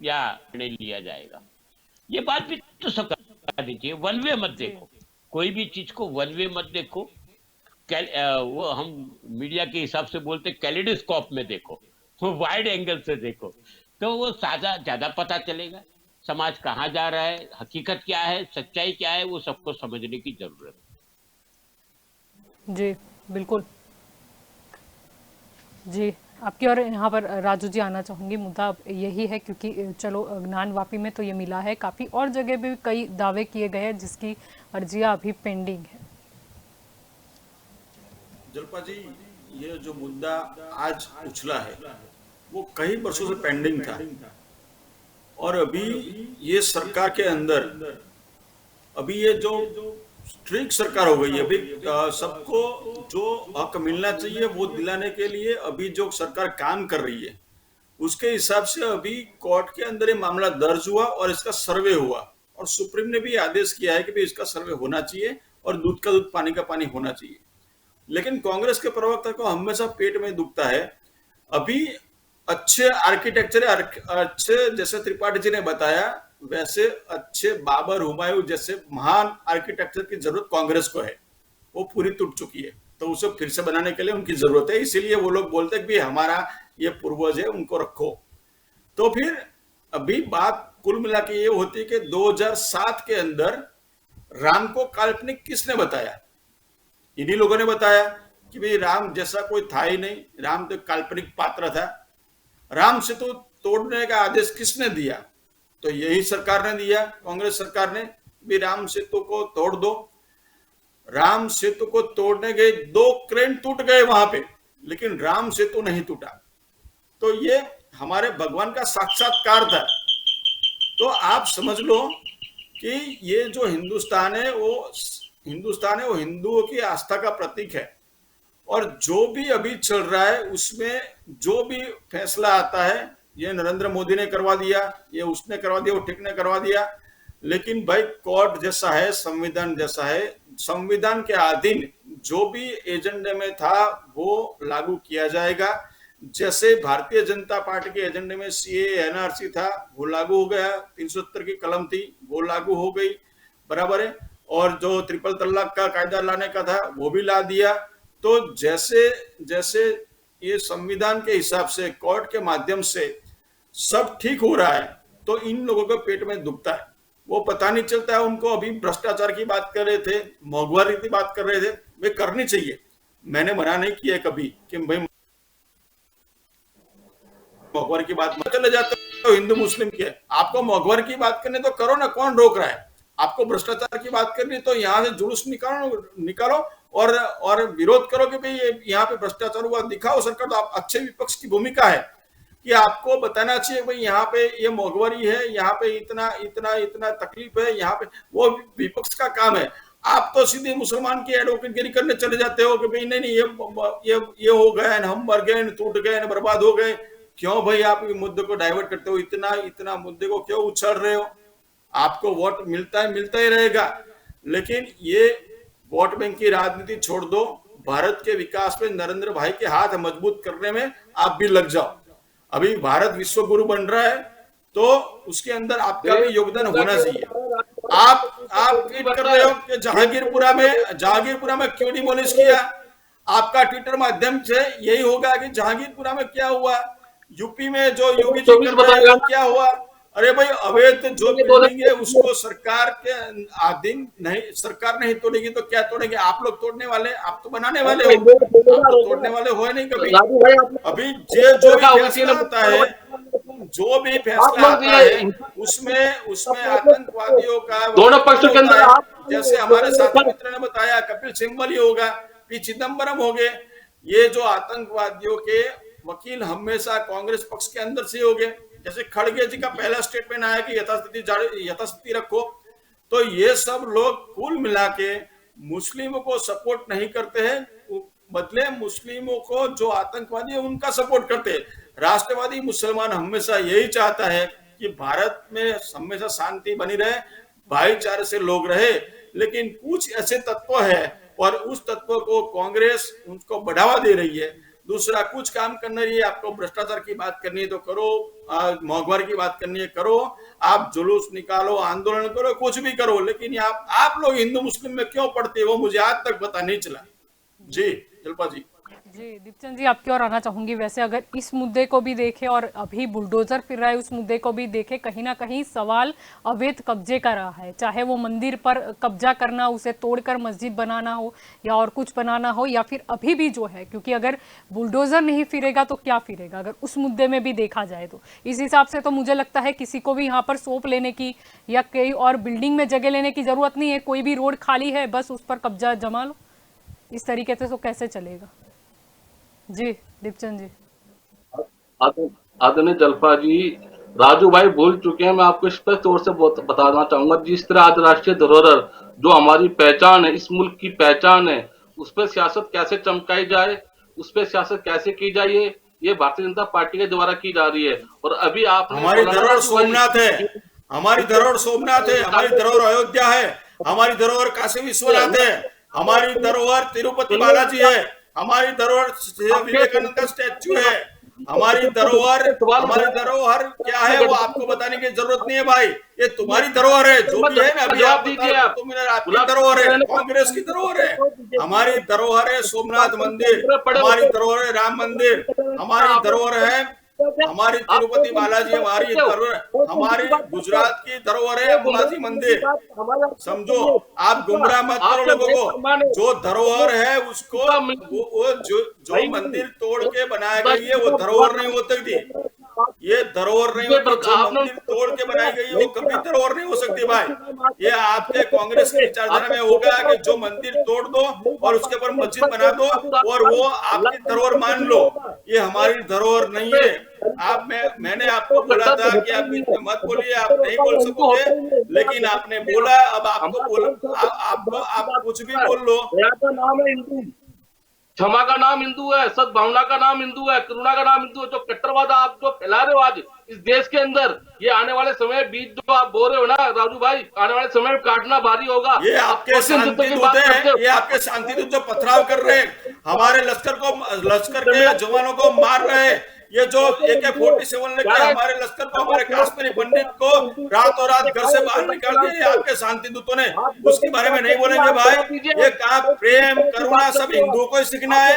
या निर्णय लिया जाएगा। ये बात भी तो सब कर दीजिए, वन वे मत देखो, कोई भी चीज को वन वे मत देखो। वो हम मीडिया के हिसाब से बोलते कैलिडोस्कोप में देखो, वो वाइड एंगल से देखो, तो वो ज्यादा पता चलेगा समाज कहाँ जा रहा है, हकीकत क्या है, सच्चाई क्या है, वो सबको समझने की जरूरत है। जी बिल्कुल जी। आपकी और यहाँ पर राजू जी आना चाहूँगी। मुद्दा अब यही है क्योंकि चलो ज्ञानवापी में तो ये मिला है, काफ़ी और जगह भी कई दावे किए गए हैं जिसकी अर्जियाँ अभी पेंडिंग है। जलपा जी, ये जो मुद्दा आज उछला है वो कई वर्षों से पेंडिंग था, और अभी ये सरकार के अंदर अभी ये जो स्ट्रिक्ट सरकार हो गई है, अभी सबको जो हक मिलना चाहिए वो दिलाने के लिए अभी जो सरकार काम कर रही है उसके हिसाब से अभी कोर्ट के अंदर ये मामला दर्ज हुआ और इसका सर्वे हुआ, और सुप्रीम ने भी आदेश किया है कि भाई इसका सर्वे होना चाहिए और दूध का दूध पानी का पानी होना चाहिए। लेकिन कांग्रेस के प्रवक्ता को हमेशा पेट में दुखता है। अभी अच्छे आर्किटेक्चर, अच्छे जैसे त्रिपाठी जी ने बताया वैसे अच्छे बाबर, हुमायूं जैसे महान आर्किटेक्चर की जरूरत कांग्रेस को है, वो पूरी टूट चुकी है, तो उसे फिर से बनाने के लिए उनकी जरूरत है। इसीलिए वो लोग बोलते हैं कि हमारा ये पूर्वज है, उनको रखो। तो फिर अभी बात कुल मिला के ये होती है कि 2007 के अंदर राम को काल्पनिक किसने बताया? इन्हीं लोगों ने बताया कि भाई राम जैसा कोई था ही नहीं, राम तो काल्पनिक पात्र था। राम सेतु तोड़ने का आदेश किसने दिया? तो यही सरकार ने दिया, कांग्रेस सरकार ने, भी राम सेतु को तोड़ दो। राम सेतु को तोड़ने गए, 2 क्रेन टूट गए वहां पे, लेकिन राम सेतु नहीं टूटा। तो ये हमारे भगवान का साक्षात्कार था। तो आप समझ लो कि ये जो हिंदुस्तान है वो हिंदुओं की आस्था का प्रतीक है, और जो भी अभी चल रहा है उसमें जो भी फैसला आता है, ये नरेंद्र मोदी ने करवा दिया, ये उसने करवा दिया, वो ठीक ने करवा दिया, लेकिन भाई कोर्ट जैसा है, संविधान जैसा है, संविधान के अधीन जो भी एजेंडे में था वो लागू किया जाएगा। जैसे भारतीय जनता पार्टी के एजेंडे में सीए एनआरसी था वो लागू हो गया, 370 की कलम थी वो लागू हो गई, बराबर है, और जो ट्रिपल तलाक का कायदा लाने का था वो भी ला दिया। तो जैसे जैसे ये संविधान के हिसाब से कोर्ट के माध्यम से सब ठीक हो रहा है, तो इन लोगों को पेट में दुखता है, वो पता नहीं चलता है उनको। अभी भ्रष्टाचार की बात कर रहे थे, मोहवारी की बात कर रहे थे, वे करनी चाहिए, मैंने मना नहीं किया कभी कि भाई मोहवारी की बात मत चले जाते हो, हिंदू मुस्लिम की है, आपको मोहवारी की बात करनी तो करो ना, कौन रोक रहा है? आपको भ्रष्टाचार की बात करनी तो यहाँ से जुलूस निकालो और विरोध करो कि भाई यहाँ पे भ्रष्टाचार हुआ, दिखाओ सरकार। तो आप अच्छे विपक्ष की भूमिका है कि आपको बताना चाहिए भाई यहाँ पे ये मोहगवारी है, यहाँ पे इतना इतना इतना तकलीफ है, यहाँ पे वो विपक्ष का काम है। आप तो सीधे मुसलमान की एडवोकेटगिरी करने चले जाते हो कि भाई नहीं नहीं ये हो गए, हम मर गए, टूट गए, बर्बाद हो गए। क्यों भाई आप मुद्दे को डाइवर्ट करते हो, इतना इतना मुद्दे को क्यों उछाल रहे हो? आपको वोट मिलता है, मिलता ही रहेगा, लेकिन ये वोट बैंक की राजनीति छोड़ दो। भारत के विकास में नरेंद्र भाई के हाथ मजबूत करने में आप भी लग जाओ। अभी भारत विश्व गुरु बन रहा है तो उसके अंदर आपका भी योगदान होना चाहिए। आप ट्वीट कर रहे हो कि जहांगीरपुरा में क्यों डिमोलिश किया? आपका ट्विटर माध्यम से यही होगा कि जहांगीरपुरा में क्या हुआ, यूपी में जो योगी जी कर रहे हैं क्या हुआ? अरे भाई अवैध जो बिल्डिंग है उसको सरकार के अधीन नहीं, सरकार नहीं तोड़ेगी तो क्या तोड़ेंगे? आप लोग तोड़ने वाले, आप तो बनाने वाले हो, आप तो तोड़ने वाले हो नहीं कभी। अभी जो भी फैसला आता है, जो भी फैसला आता है उसमें आतंकवादियों का दोनों पक्ष के अंदर जैसे हमारे साथी मित्र ने बताया कपिल सिब्बल ही होगा, पी चिदम्बरम हो गए। ये जो आतंकवादियों के वकील हमेशा कांग्रेस पक्ष के अंदर से हो गए। जैसे खड़गे जी का पहला स्टेटमेंट आया कि यथास्थिति रखो, तो ये सब लोग कुल मिला के मुस्लिमों को सपोर्ट नहीं करते हैं, बदले मुस्लिमों को जो आतंकवादी है उनका सपोर्ट करते हैं। राष्ट्रवादी मुसलमान हमेशा यही चाहता है कि भारत में हमेशा शांति बनी रहे, भाईचारे से लोग रहे, लेकिन कुछ ऐसे तत्व है और उस तत्व को कांग्रेस उनको बढ़ावा दे रही है। दूसरा कुछ काम करना रही है, आपको भ्रष्टाचार की बात करनी है तो करो, मोहगवारी की बात करनी है करो, आप जुलूस निकालो, आंदोलन करो, कुछ भी करो, लेकिन आप लोग हिंदू मुस्लिम में क्यों पढ़ते हो मुझे आज तक पता नहीं चला। जी जल्पा जी। जी दीपचंद जी, आपकी ओर आना चाहूंगी। वैसे अगर इस मुद्दे को भी देखें और अभी बुलडोजर फिर रहा है उस मुद्दे को भी देखें, कहीं ना कहीं सवाल अवैध कब्जे का रहा है, चाहे वो मंदिर पर कब्जा करना, उसे तोड़कर मस्जिद बनाना हो या और कुछ बनाना हो, या फिर अभी भी जो है, क्योंकि अगर बुलडोजर नहीं फिरेगा तो क्या फिरेगा, अगर उस मुद्दे में भी देखा जाए तो इस हिसाब से तो मुझे लगता है किसी को भी यहाँ पर सौंप लेने की या कई और बिल्डिंग में जगह लेने की जरूरत नहीं है। कोई भी रोड खाली है बस उस पर कब्जा जमा लो, इस तरीके से तो कैसे चलेगा? जी दीपचंद जी। आदरणीय जल्पा जी, राजू भाई भूल चुके हैं, मैं आपको स्पष्ट तौर से बताना चाहूंगा, जिस तरह आज राष्ट्रीय धरोहर जो हमारी पहचान है, इस मुल्क की पहचान है, उस पर सियासत कैसे चमकाई जाए, उस पर सियासत कैसे की जाए, ये भारतीय जनता पार्टी के द्वारा की जा रही है। और अभी आप हमारी धरोहर सोमनाथ है, हमारी धरोहर सोमनाथ है, हमारी धरोहर अयोध्या है, हमारी धरोहर काशी विश्वनाथ है, हमारी धरोहर तिरुपति बालाजी है, हमारी धरोहर विवेकानंद का स्टैच्यू है, हमारी धरोहर क्या है वो आपको बताने की जरूरत नहीं है भाई, ये तुम्हारी धरोहर है जो भी है ना। अभी आप आपकी धरोहर है, कांग्रेस की धरोहर है। हमारी धरोहर है सोमनाथ मंदिर, हमारी धरोहर है राम मंदिर, हमारी धरोहर है हमारी तिरुपति बालाजी, हमारी धरोहर, हमारी गुजरात की धरोहर है बालाजी मंदिर। समझो, आप गुमराह मत करो लोगों को। जो धरोहर है उसको वो जो मंदिर तोड़ के बनाया गई है वो धरोहर नहीं हो सकती, ये धरोहर नहीं होती। जो मंदिर तोड़ के बनाई गई है वो कभी धरोहर नहीं हो सकती भाई। ये आपके कांग्रेस की विचारधारा में होगा कि जो मंदिर तोड़ दो और उसके ऊपर मस्जिद बना दो और वो आपकी धरोहर मान लो, ये हमारी धरोहर नहीं है। मैंने आपको बोला था कि आप बीच में मत बोलिए, आप नहीं बोल सकोगे, लेकिन आपने बोला, अब आपको बोला, आप कुछ भी बोल लो। क्षमा का नाम हिंदू है, सद्भावना का नाम हिंदू है, करुणा का नाम हिंदू है। जो कट्टरवाद आप जो फैला रहे हो आज इस देश के अंदर, ये आने वाले समय बीच जो आप बोल रहे हो ना राजू भाई, आने वाले समय में काटना भारी होगा। ये आपके शांति दूत हैं, ये आपके शांति दूत जो पथराव कर रहे हैं, हमारे लश्कर के जवानों को मार रहे हैं। ये जो AK-47 लेकर हमारे लश्कर को, हमारे कश्मीरी पंडित को रातों रात घर से बाहर निकाल दिया आपके शांति दूतों ने, उसके बारे में नहीं बोलेंगे भाई। ये कहा प्रेम करुणा सब हिंदुओं को ही सीखना है,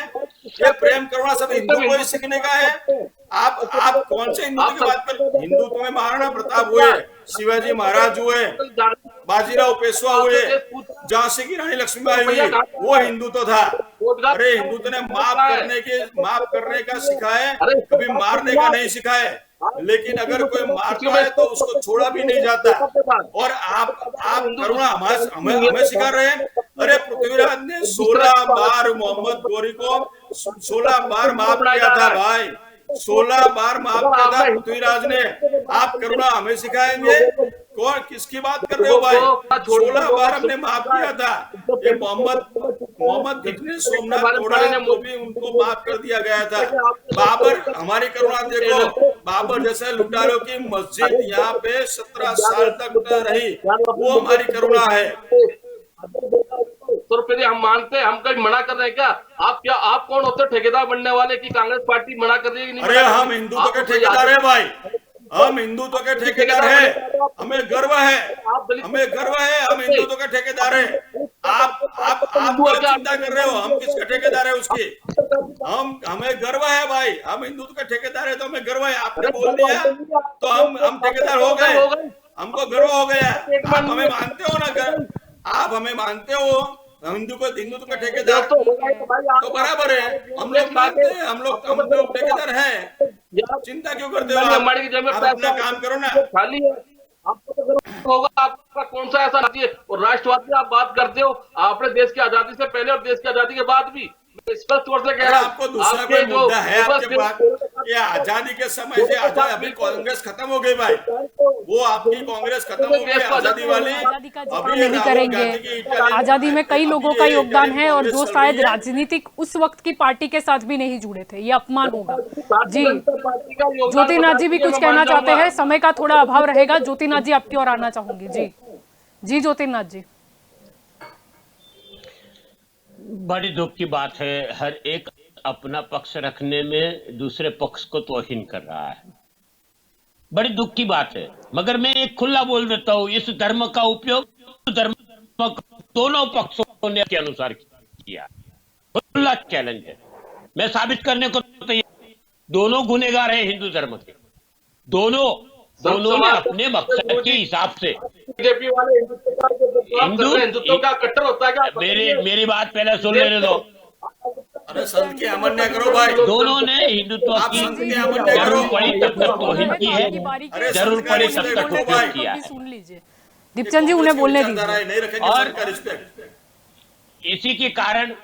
ये प्रेम करुणा सब हिंदुओं को ही सीखने का है। आप कौन से हिंदू की बात कर? हिंदुत्व में महाराणा प्रताप हुए, शिवाजी महाराज हुए, बाजीराव पेशवा हुए, झांसी की रानी लक्ष्मीबाई हुई, वो हिंदुत्व था। अरे हिंदुत्व ने माफ करने का सिखाए, कभी मारने का नहीं सिखाए। लेकिन अगर कोई मारता है तो उसको छोड़ा भी नहीं जाता। और आप करुणा हमें सिखा रहे हैं। अरे पृथ्वीराज ने 16 बार मोहम्मद गोरी को 16 बार माफ किया था भाई। 16 बार माफ किया था पृथ्वीराज ने। आप करुणा हमें सिखाएंगे? कौन किसकी बात कर रहे हो भाई? 16 बार हमने माफ किया था। ये मोहम्मद गजनी ने सोमनाथ तोड़ा तो भी उनको माफ कर दिया गया था। बाबर, हमारी करुणा देखो, बाबर जैसे लुटारों की मस्जिद यहाँ पे 17 साल तक रही, वो हमारी करुणा है। तो फिर हम मानते हैं, हम कहीं मना कर रहे हैं क्या? आप कौन होते ठेकेदार बनने वाले कि कांग्रेस पार्टी मना कर रही है कि नहीं? अरे हम हिंदुत्व के ठेकेदार है भाई, हम हिंदुत्व के ठेकेदार है, हमें गर्व है, हमें गर्व है, हम हिंदुत्व के ठेकेदार है। आप चिंता कर रहे हो, हम किसके ठेकेदार है उसकी? हमें गर्व है भाई, हम हिंदुत्व के ठेकेदार है तो हमें गर्व है। आपने बोल दिया तो हम ठेकेदार हो गए, हमको गर्व हो गया। आप हमें मानते हो ना, आप हमें मानते हो हिंदुत्व का ठेकेदार तो बराबर है, हम लोग मानते हैं, हम लोग ठेकेदार हैं। चिंता क्यों करते हो आप अपना काम करो ना। खाली है आपको तो गर्व होगा, आपका कौन सा ऐसा राज्य है? और राष्ट्रवादी आप बात करते हो, आपने देश की आजादी से पहले और देश की आजादी के बाद भी स्पष्ट तौर से कह रहा हूं, आपको दूसरा कोई मुद्दा है आपके पास? ये आजादी के समय से अभी कांग्रेस खत्म हो गई भाई, वो आपकी कांग्रेस खत्म हो गई आजादी वाली। आजादी का जिक्र नहीं करेंगे। आजादी में कई लोगों का योगदान है और जो शायद राजनीतिक उस वक्त की पार्टी के साथ भी नहीं जुड़े थे, ये अपमान होगा। जी ज्योतिनाथ जी भी कुछ कहना चाहते हैं, समय का थोड़ा अभाव रहेगा। ज्योतिनाथ जी आपकी ओर आना चाहूंगी। जी ज्योतिनाथ जी। बड़ी दुख की बात है, हर एक अपना पक्ष रखने में दूसरे पक्ष को तौहीन कर रहा है। बड़ी दुख की बात है, मगर मैं एक खुला बोल देता हूं, इस धर्म का उपयोग धर्म दोनों पक्षों ने के अनुसार किया। खुला चैलेंज है, मैं साबित करने को तैयार। दोनों गुनहगार हैं हिंदू धर्म के, दोनों ने अपने मकसद के हिसाब से। बीजेपी वाले हिंदुत्व का कट्टर होता है क्या? मेरी बात पहले सुन लेने दो। अरे संत की अमान्य करो भाई। दोनों ने हिंदुत्व की जरूर पड़ी तब तक तौहीन की है, जरूर पड़ी तब तक उपयोग किया है। सुन लीजिए दीपचंद जी, उन्हें बोलने दीजिए। और इसी के कारण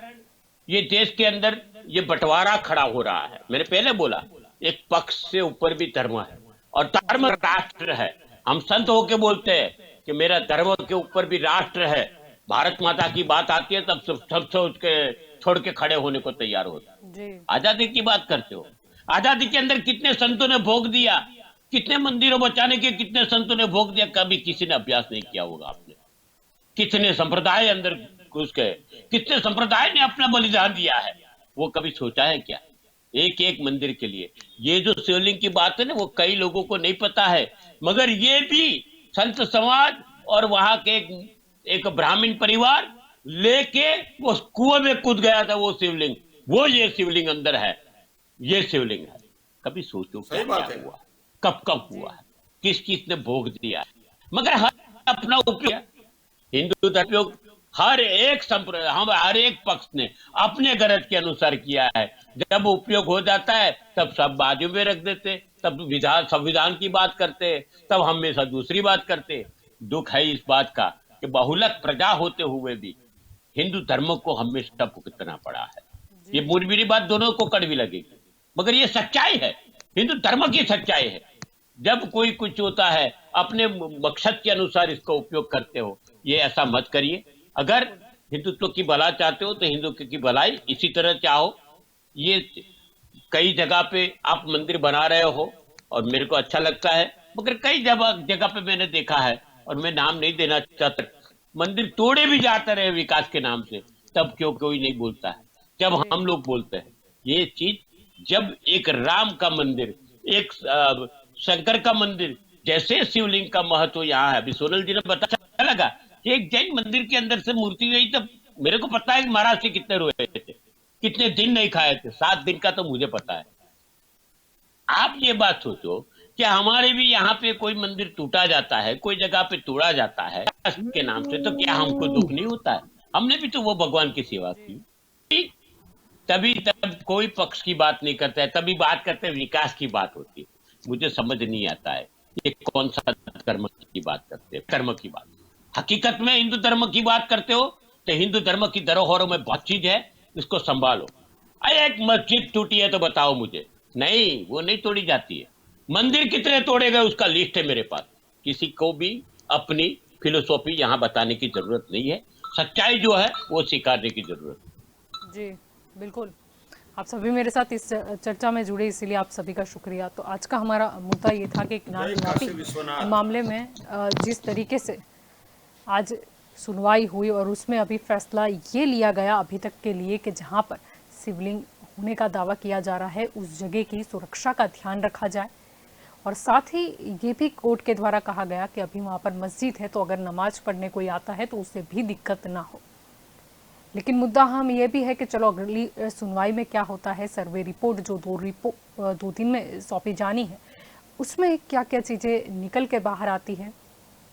ये देश के अंदर ये बंटवारा खड़ा हो रहा है। मैंने पहले बोला, एक पक्ष से ऊपर भी धर्म है और धर्म राष्ट्र है। हम संत होके बोलते हैं कि मेरा धर्म के ऊपर भी राष्ट्र है। भारत माता की बात आती है तब सब सोच के छोड़ के खड़े होने को तैयार होता है। आजादी की बात करते हो, आजादी के अंदर कितने संतों ने भोग दिया, कितने मंदिरों बचाने के कितने संतों ने भोग दिया, कभी किसी ने अभ्यास नहीं किया होगा आपने। कितने संप्रदाय अंदर घुस गए, कितने संप्रदाय ने अपना बलिदान दिया है, वो कभी सोचा है क्या? एक एक मंदिर के लिए। ये जो शिवलिंग की बात है ना, वो कई लोगों को नहीं पता है, मगर ये भी संत समाज और वहां के एक ब्राह्मण परिवार लेके वो कुएं में कूद गया था। वो शिवलिंग, वो ये शिवलिंग अंदर है, ये शिवलिंग है। कभी सोचो क्या हुआ, कब हुआ है, किस ने भोग दिया है। मगर हर अपना उपयोग, हिंदू धर्म हर एक संप्रदाय, हम हर एक पक्ष ने अपने गरज के अनुसार किया है। जब उपयोग हो जाता है तब सब बाजू में रख देते, तब संविधान की बात करते, तब हमेशा दूसरी बात करते। दुख है इस बात का कि बहुलक प्रजा होते हुए भी हिंदू धर्म को हमेशा भुगतना पड़ा है। ये मेरी बात दोनों को कड़वी लगेगी, मगर ये सच्चाई है, हिंदू धर्म की सच्चाई है। जब कोई कुछ होता है अपने मकसद के अनुसार इसका उपयोग करते हो, ये ऐसा मत करिए। अगर हिंदुत्व की भला चाहते हो तो हिंदुत्व की भलाई इसी तरह चाहो। ये कई जगह पे आप मंदिर बना रहे हो और मेरे को अच्छा लगता है, मगर कई जगह पे मैंने देखा है, और मैं नाम नहीं देना चाहता, मंदिर तोड़े भी जाते रहे विकास के नाम से, तब क्यों कोई नहीं बोलता है? जब हम लोग बोलते हैं ये चीज, जब एक राम का मंदिर, एक शंकर का मंदिर, जैसे शिवलिंग का महत्व यहाँ है। अभी सोनल जी ने बताया लगा कि एक जैन मंदिर के अंदर से मूर्ति गई, तब मेरे को पता है कि महाराज जी कितने रोए थे, कितने दिन नहीं खाए थे, 7 दिन का तो मुझे पता है। आप ये बात सोचो कि हमारे भी यहाँ पे कोई मंदिर टूटा जाता है, कोई जगह पे तोड़ा जाता है के नाम से, तो क्या हमको दुख नहीं होता है? हमने भी तो वो भगवान की सेवा की। तब कोई पक्ष की बात नहीं करता है, तभी बात करते हैं विकास की बात होती है। मुझे समझ नहीं आता है ये कौन सा धर्म की बात करते हैं। धर्म की बात, हकीकत में हिंदू धर्म की बात करते हो तो हिंदू धर्म की धरोहरों में बहुत चीज है, इसको संभालो। एक मस्जिद टूटी है तो बताओ मुझे, नहीं, वो नहीं तोड़ी जाती है। मंदिर कितने तोड़े गए उसका लिस्ट है मेरे पास। किसी को भी अपनी फिलोसॉफी यहाँ बताने की जरूरत नहीं है। सच्चाई जो है वो स्वीकारने की जरूरत है। जी बिल्कुल, आप सभी मेरे साथ इस चर्चा में जुड़े, इसीलिए आप सभी का शुक्रिया। तो आज का हमारा मुद्दा ये था कि ज्ञान जय वापी काशी विश्वनाथ। मामले में जिस तरीके से आज सुनवाई हुई और उसमें अभी फैसला ये लिया गया अभी तक के लिए कि जहां पर शिवलिंग होने का दावा किया जा रहा है उस जगह की सुरक्षा का ध्यान रखा जाए, और साथ ही ये भी कोर्ट के द्वारा कहा गया कि अभी वहाँ पर मस्जिद है तो अगर नमाज पढ़ने कोई आता है तो उससे भी दिक्कत ना हो। लेकिन मुद्दा हम ये भी है कि चलो अगली सुनवाई में क्या होता है, सर्वे रिपोर्ट जो 2 दिन में सौंपी जानी है उसमें क्या क्या चीज़ें निकल के बाहर आती है।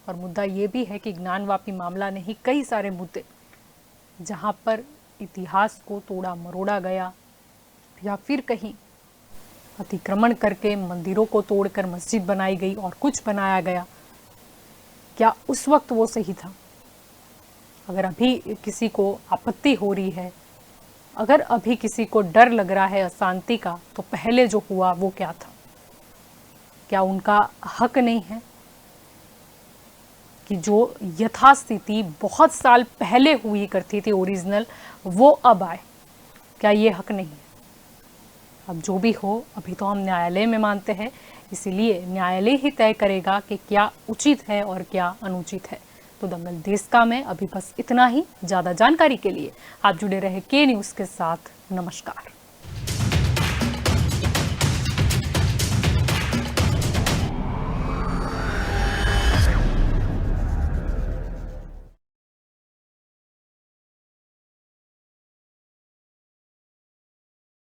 और मुद्दा ये भी है कि ज्ञानवापी मामला नहीं, कई सारे मुद्दे जहाँ पर इतिहास को तोड़ा मरोड़ा गया या फिर कहीं अतिक्रमण करके मंदिरों को तोड़कर मस्जिद बनाई गई और कुछ बनाया गया, क्या उस वक्त वो सही था? अगर अभी किसी को आपत्ति हो रही है, अगर अभी किसी को डर लग रहा है अशांति का, तो पहले जो हुआ वो क्या था? क्या उनका हक नहीं है कि जो यथास्थिति बहुत साल पहले हुई करती थी ओरिजिनल, वो अब आए? क्या ये हक नहीं है? अब जो भी हो, अभी तो हम न्यायालय में मानते हैं, इसीलिए न्यायालय ही तय करेगा कि क्या उचित है और क्या अनुचित है। तो दंगल देश का में अभी बस इतना ही। ज़्यादा जानकारी के लिए आप जुड़े रहे के न्यूज़ के साथ। नमस्कार।